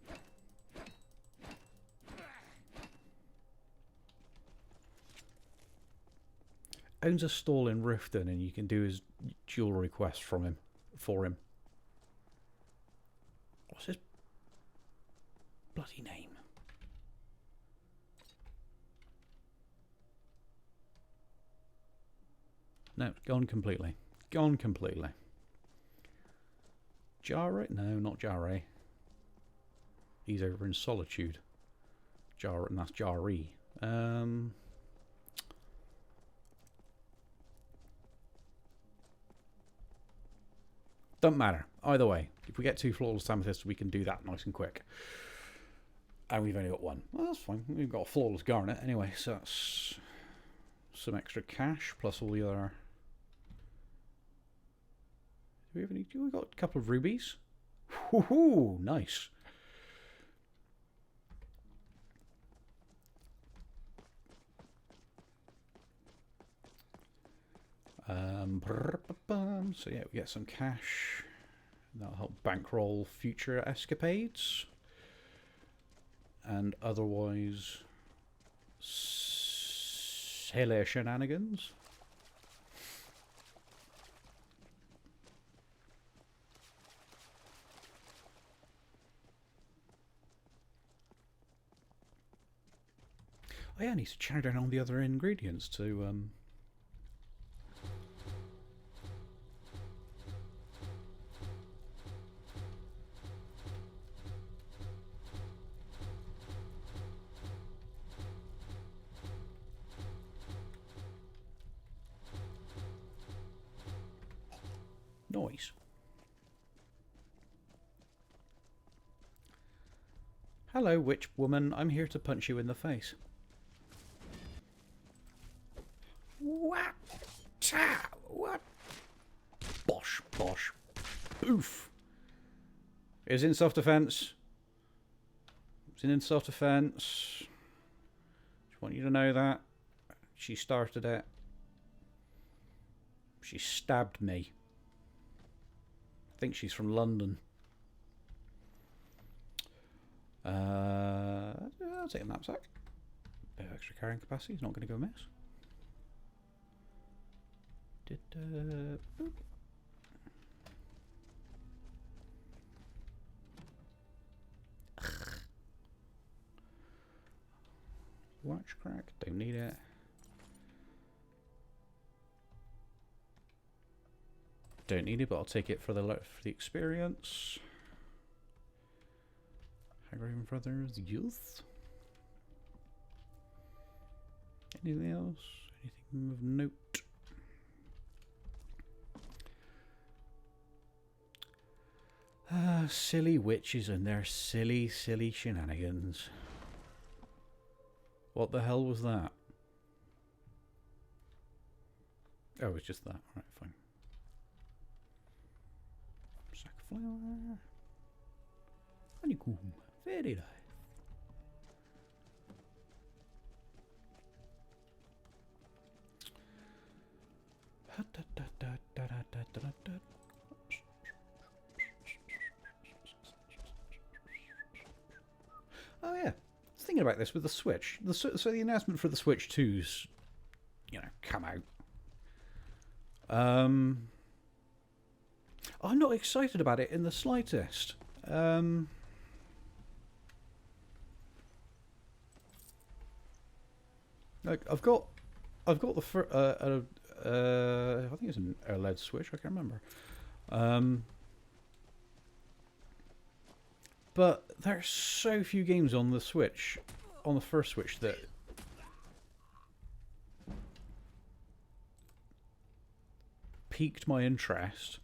Owns a stall in Riften, and you can do his jewellery quest for him. What's his bloody name? No, gone completely. Gone completely. Jare? No, not Jare. He's over in Solitude. And that's Jari. Don't matter. Either way, if we get 2 flawless amethysts, we can do that nice and quick. And we've only got 1. Well, that's fine. We've got a flawless garnet anyway, so that's some extra cash plus all the other. Do we have any? We got a couple of rubies. Woohoo! Nice. So yeah, we get some cash. That'll help bankroll future escapades. And otherwise, silly shenanigans. Oh yeah, I need to chow down on the other ingredients to noise. Hello, witch woman. I'm here to punch you in the face. What? What? Bosh, bosh. Boof. It was in self-defense. It was in self-defense. Just want you to know that. She started it. She stabbed me. I think she's from London. I'll take a knapsack. Bit of extra carrying capacity is not going to go amiss. Boop. Watch crack, don't need it. Don't need it, but I'll take it for the experience. Skyrim Brothers, youth. Anything else? Anything of note? Silly witches and their silly, silly shenanigans. What the hell was that? Oh, it's just that. Alright, fine. Sack of flour. Honeycomb. Very nice. Oh yeah, I was thinking about this with the Switch. So the announcement for the Switch 2's, come out. I'm not excited about it in the slightest. Like I've got the I think it's an OLED Switch. I can't remember. But there's so few games on the Switch, on the first Switch, that piqued my interest.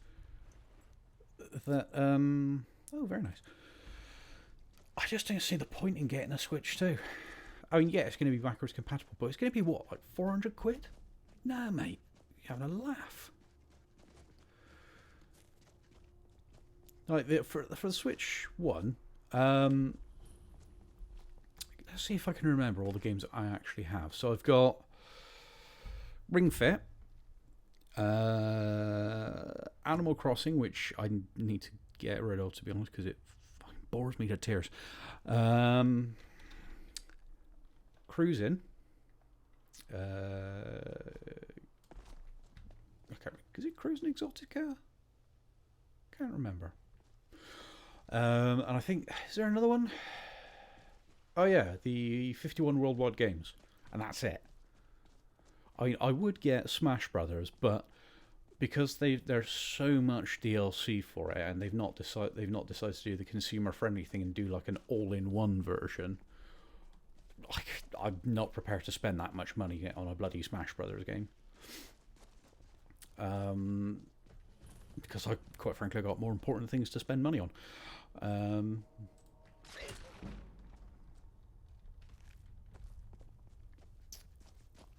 That oh, very nice. I just don't see the point in getting a Switch 2. I mean, yeah, it's going to be backwards compatible, but it's going to be what, like 400 quid? Nah, mate, you're having a laugh. Like for the Switch 1, let's see if I can remember all the games that I actually have. So I've got Ring Fit, Animal Crossing, which I need to get rid of, to be honest, because it bores me to tears. Cruising. Is it Cruising Exotica? Can't remember. And I think, is there another one? Oh yeah, the 51 Worldwide Games, and that's it. I would get Smash Brothers, but because there's so much DLC for it, and they've not decided to do the consumer friendly thing and do like an all-in-one version. I'm not prepared to spend that much money on a bloody Smash Brothers game. Because I, quite frankly, got more important things to spend money on.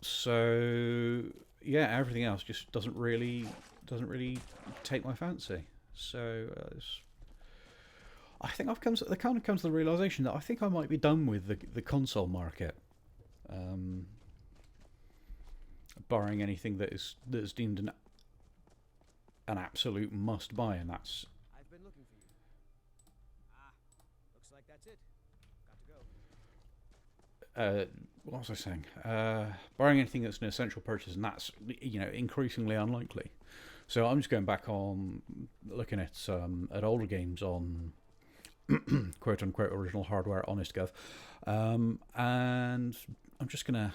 So yeah, everything else just doesn't really take my fancy. So I think I've come to the realization that I think I might be done with the console market, barring anything that is deemed an absolute must buy, and that's. I've been looking for you. Looks like that's it. Got to go. What was I saying? Barring anything that's an essential purchase, and that's increasingly unlikely. So I'm just going back on looking at older games on quote unquote original hardware, honest gov, and I'm just gonna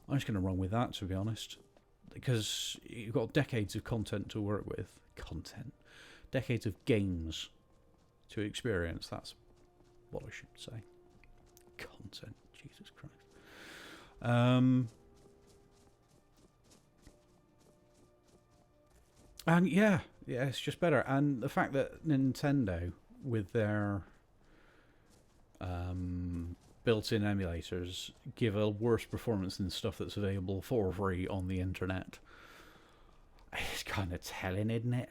run with that, to be honest, because you've got decades of content to work with, decades of games to experience. That's what I should say. Content, Jesus Christ. And yeah, it's just better. And the fact that Nintendo, with their built-in emulators, give a worse performance than stuff that's available for free on the internet, it's kind of telling, isn't it?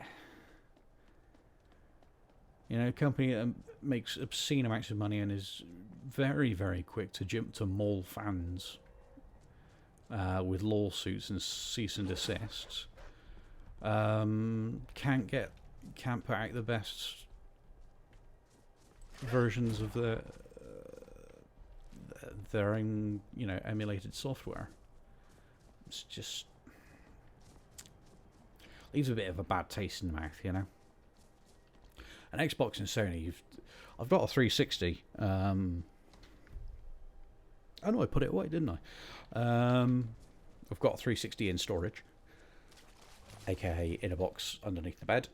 A company that makes obscene amounts of money and is very, very quick to maul fans with lawsuits and cease and desists, can't put out the best versions of their own, emulated software. It's just leaves a bit of a bad taste in the mouth, And Xbox and Sony, I've got a 360. I know I put it away, didn't I? I've got a 360 in storage, aka in a box underneath the bed.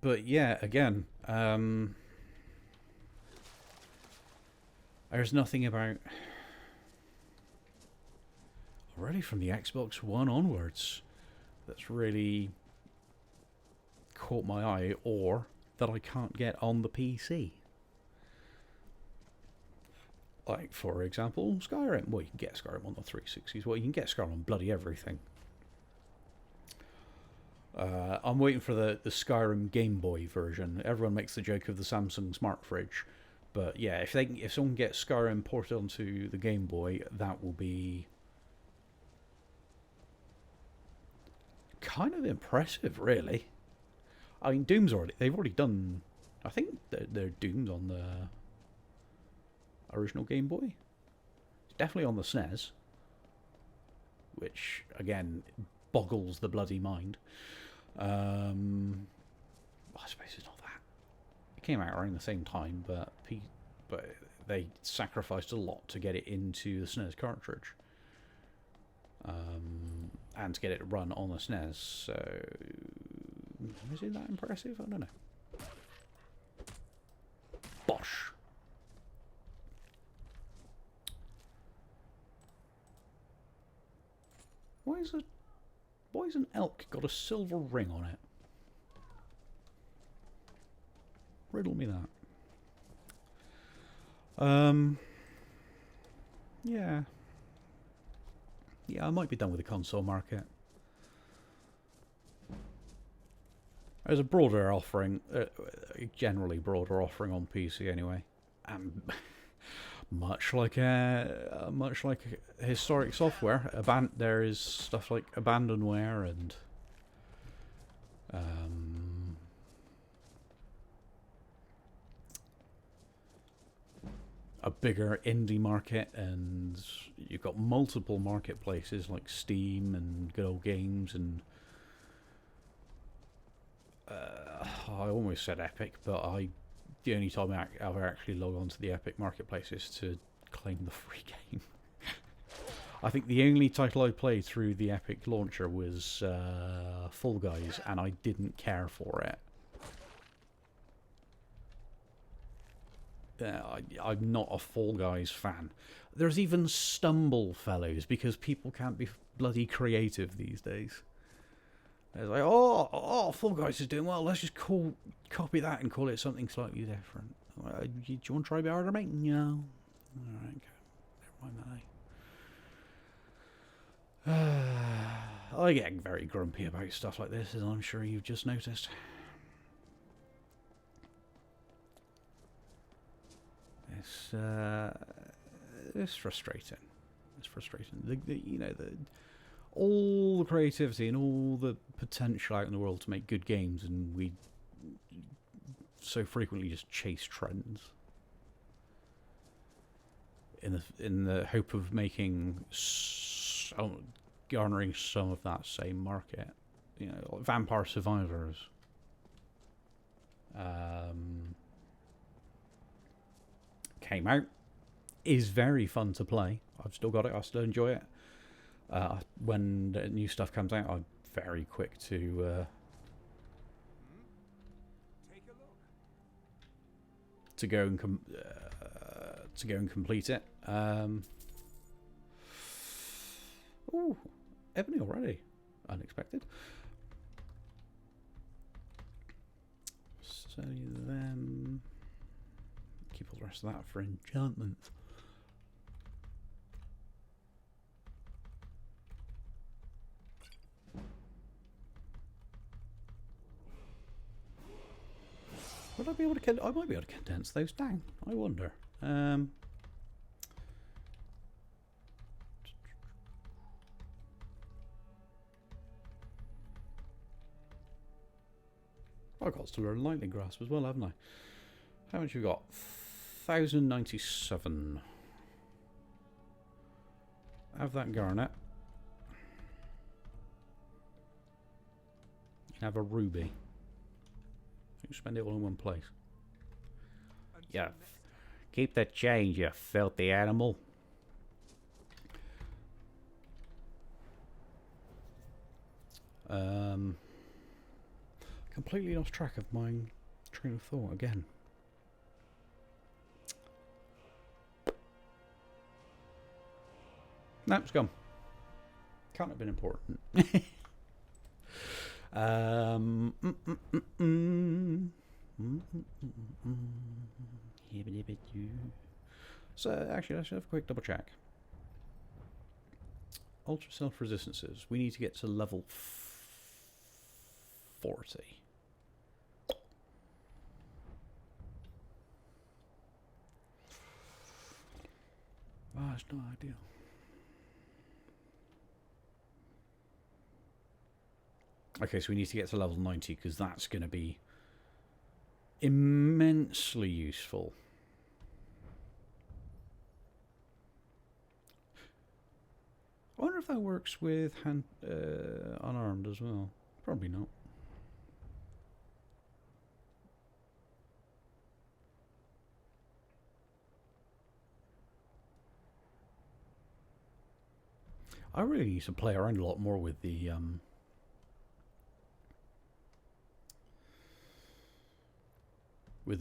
But yeah, again, there's nothing about. Really, from the Xbox One onwards, that's really caught my eye, or that I can't get on the PC. Like, for example, Skyrim. Well, you can get Skyrim on the 360s. Well, you can get Skyrim on bloody everything. I'm waiting for the Skyrim Game Boy version. Everyone makes the joke of the Samsung Smart Fridge, but yeah, if someone gets Skyrim ported onto the Game Boy, that will be kind of impressive, really. I mean, they've already done. I think they're Doom's on the original Game Boy. It's definitely on the SNES, which again boggles the bloody mind. I suppose it's not that. It came out around the same time, but they sacrificed a lot to get it into the SNES cartridge. And to get it run on the SNES, so is it that impressive? I don't know. Bosh. Why has an elk got a silver ring on it? Riddle me that. Yeah. Yeah, I might be done with the console market. There's a broader offering, generally broader offering on PC anyway, and much like historic software, there is stuff like abandonware and a bigger indie market, and you've got multiple marketplaces like Steam and Good Old Games and I almost said Epic, but I the only time I ever actually log on to the Epic Marketplace is to claim the free game. I think the only title I played through the Epic launcher was Fall Guys, and I didn't care for it. I'm not a Fall Guys fan. There's even Stumble Fellows, because people can't be bloody creative these days. It's like, oh, Fall Guys is doing well, let's just copy that and call it something slightly different. Do you want to try a bit harder, mate? No. Alright, okay. Never mind that. I get very grumpy about stuff like this, as I'm sure you've just noticed. It's frustrating. It's frustrating. All the creativity and all the potential out in the world to make good games, and we so frequently just chase trends in the hope of garnering some of that same market. You know, like Vampire Survivors. Came out, is very fun to play. I've still got it. I still enjoy it. When the new stuff comes out, I'm very quick to go and complete it. Ooh, Ebony already. Unexpected. So then keep all the rest of that for enchantment. Would I be able to? I might be able to condense those down. I wonder. I've got to learn Lightning Grasp as well, haven't I? How much you got? 1,097. Have that garnet. You can have a ruby. You spend it all in one place. Yeah. Keep the change, you filthy animal. Completely lost track of my train of thought again. No, it's gone. Can't have been important. So, actually, let's have a quick double check. Ultra self resistances. We need to get to level 40. Oh, it's not ideal. Okay, so we need to get to level 90, because that's going to be immensely useful. I wonder if that works with unarmed as well. Probably not. I really need to play around a lot more with the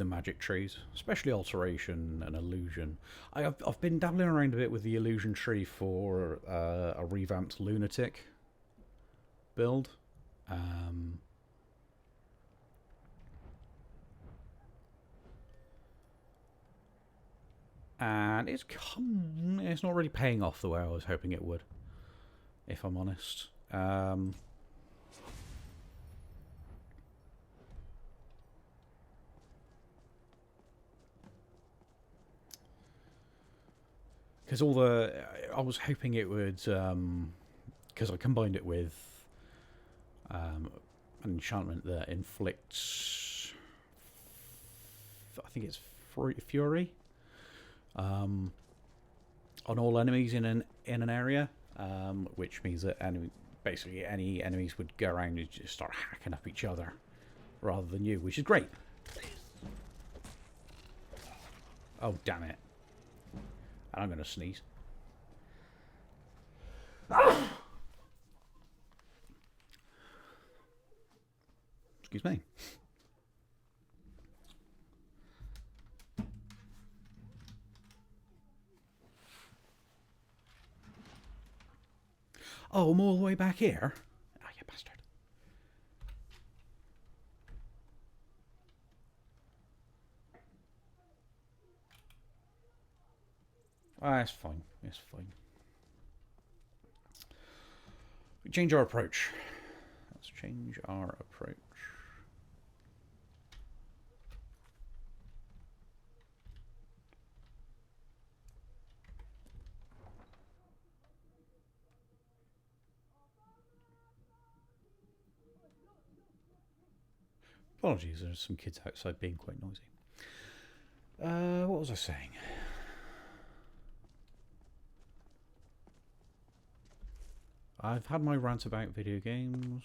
magic trees, especially alteration and illusion. I've been dabbling around a bit with the illusion tree for a revamped lunatic build. And it's not really paying off the way I was hoping it would, if I'm honest. Because I was hoping it would, because I combined it with an enchantment that inflicts, I think it's fury, on all enemies in an area, which means that basically any enemies would go around and just start hacking up each other rather than you, which is great. Oh, damn it. And I'm going to sneeze. Excuse me. Oh, I'm all the way back here? Oh, you bastard. Ah, it's fine. It's fine. We change our approach. Let's change our approach. Apologies, there's some kids outside being quite noisy. What was I saying? I've had my rant about video games.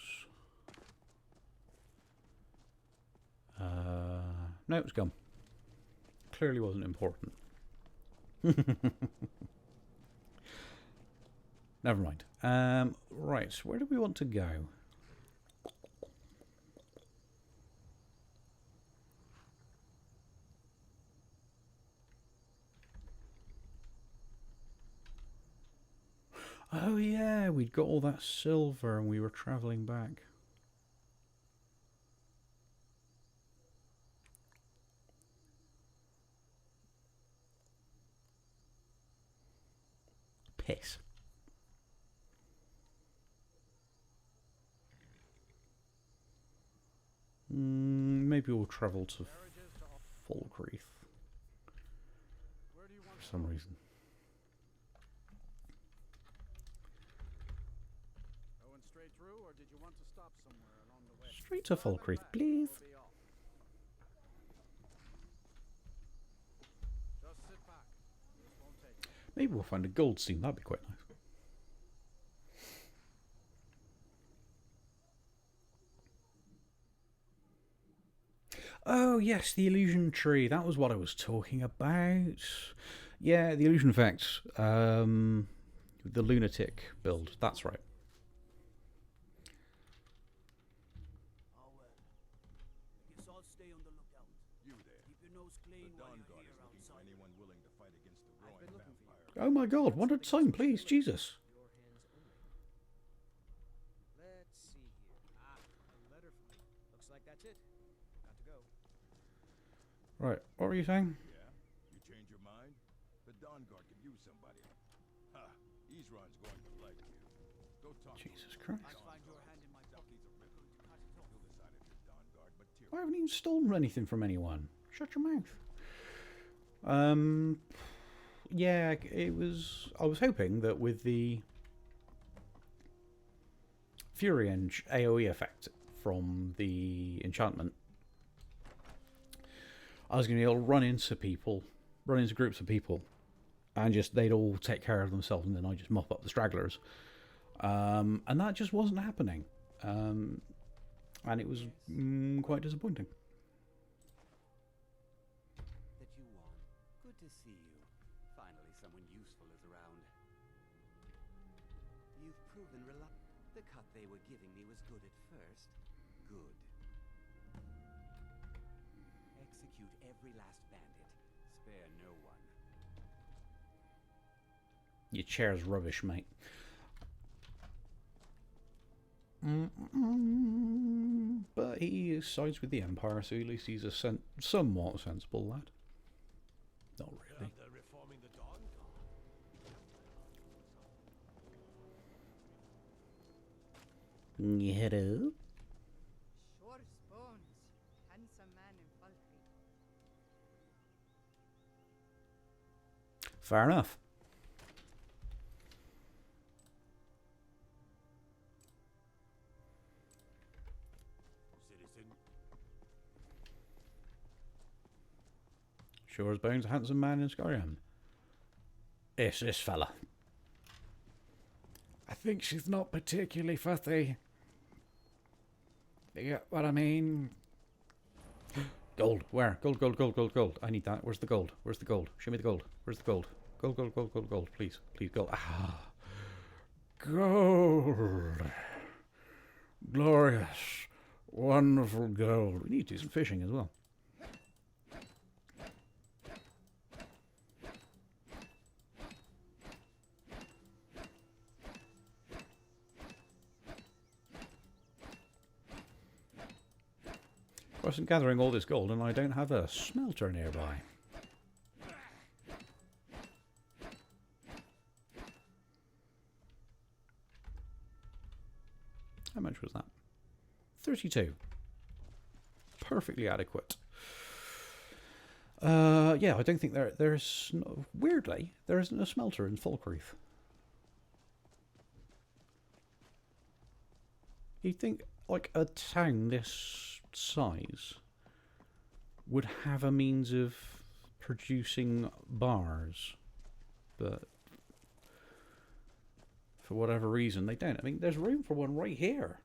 No, it's gone. Clearly wasn't important. Never mind. Right, where do we want to go? Oh yeah, we'd got all that silver and we were travelling back. Piss. Maybe we'll travel to Falkreath for some reason. Going straight through, or did you want to stop somewhere along the way? Straight to Falkreath, please. Just sit back. This won't take long. Maybe we'll find a gold seam, that'd be quite nice. Oh yes, the illusion tree, that was what I was talking about. Yeah, the illusion effect. The lunatic build, that's right. Oh well. I guess I'll stay on the lookout. You there. Keep your nose clean The while Dawn you're Guard here is looking for outside. anyone willing to fight against the I've been growing looking for vampire. you. Oh my god, one at a time, please, Jesus. Your hands only. Let's see here. Ah, a letter from you. Looks like that's it. Got to go. Right, what were you saying? Yeah? You change your mind? The Dawn Guard could use somebody. Ha! Ezron's going to like you. Go talk Jesus to him. Christ. I'll find your hand in my pocket. Ducky's a ripper. He'll decide if you're Dawn Guard material. I haven't even stolen anything from anyone. Shut your mouth. Yeah, it was. I was hoping that with the Fury Eng AoE effect from the enchantment, I was going to be able to run into people, run into groups of people, and just they'd all take care of themselves, and then I just mop up the stragglers. And that just wasn't happening. And it was quite disappointing. That you won. Good to see you. Finally, someone useful is around. You've proven the cut they were giving me was good at first. Good. Execute every last bandit. Spare no one. Your chair's rubbish, mate. But he sides with the Empire, so at least he's a somewhat sensible lad. Not really. They're reforming the Dawn Guard. You head up. Sure spoons. Handsome man in Falkreath. Fair enough. Citizen. Sure as bones, a handsome man in Skyrim. It's this fella. I think she's not particularly fussy. You get what I mean? Gold. Where? Gold, gold, gold, gold, gold. I need that. Where's the gold? Where's the gold? Show me the gold. Where's the gold? Gold, gold, gold, gold, gold. Please. Please, gold. Ah. Gold. Glorious. Wonderful gold. We need to do some fishing as well. I wasn't gathering all this gold and I don't have a smelter nearby. How much was that? 32. Perfectly adequate. Yeah, I don't think there's... Weirdly, there isn't a smelter in Falkreath. You'd think, like, a town this size would have a means of producing bars, but for whatever reason they don't. I mean, there's room for one right here,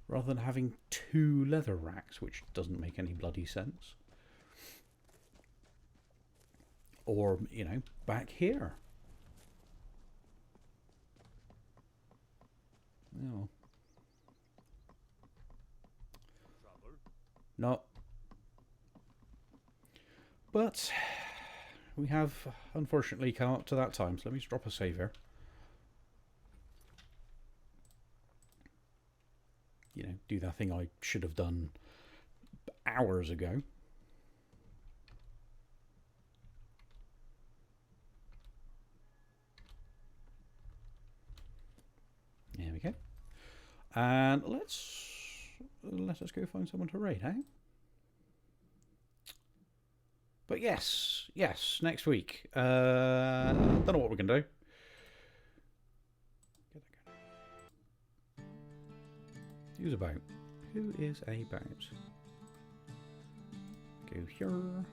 rather than having 2 leather racks, which doesn't make any bloody sense. Or, you know, back here. No. No. But we have unfortunately come up to that time, so let me just drop a save here. You know, do that thing I should have done hours ago. There we go. And let us go find someone to raid, eh? But yes, next week. Don't know what we're gonna do. Who's about? Who is about? Go here.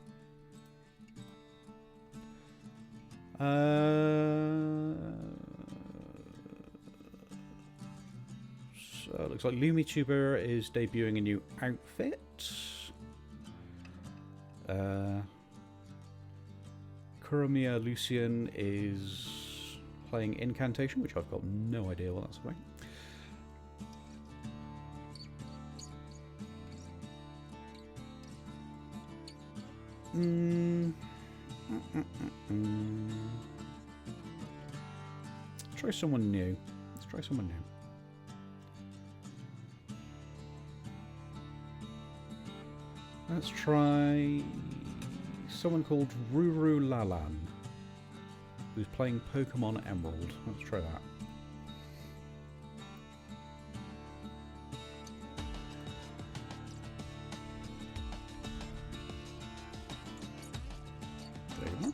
So it looks like LumiTuber is debuting a new outfit. Kurumia Lucian is playing Incantation, which I've got no idea what that's about. Try someone new. Let's try someone new. Let's try someone called Ruru Lalan, who's playing Pokemon Emerald. Let's try that. There you go.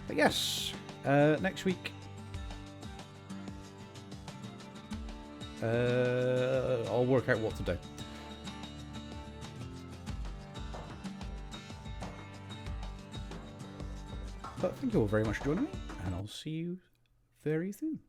But yes, next week I'll work out what to do. But thank you all very much for joining me, and I'll see you very soon.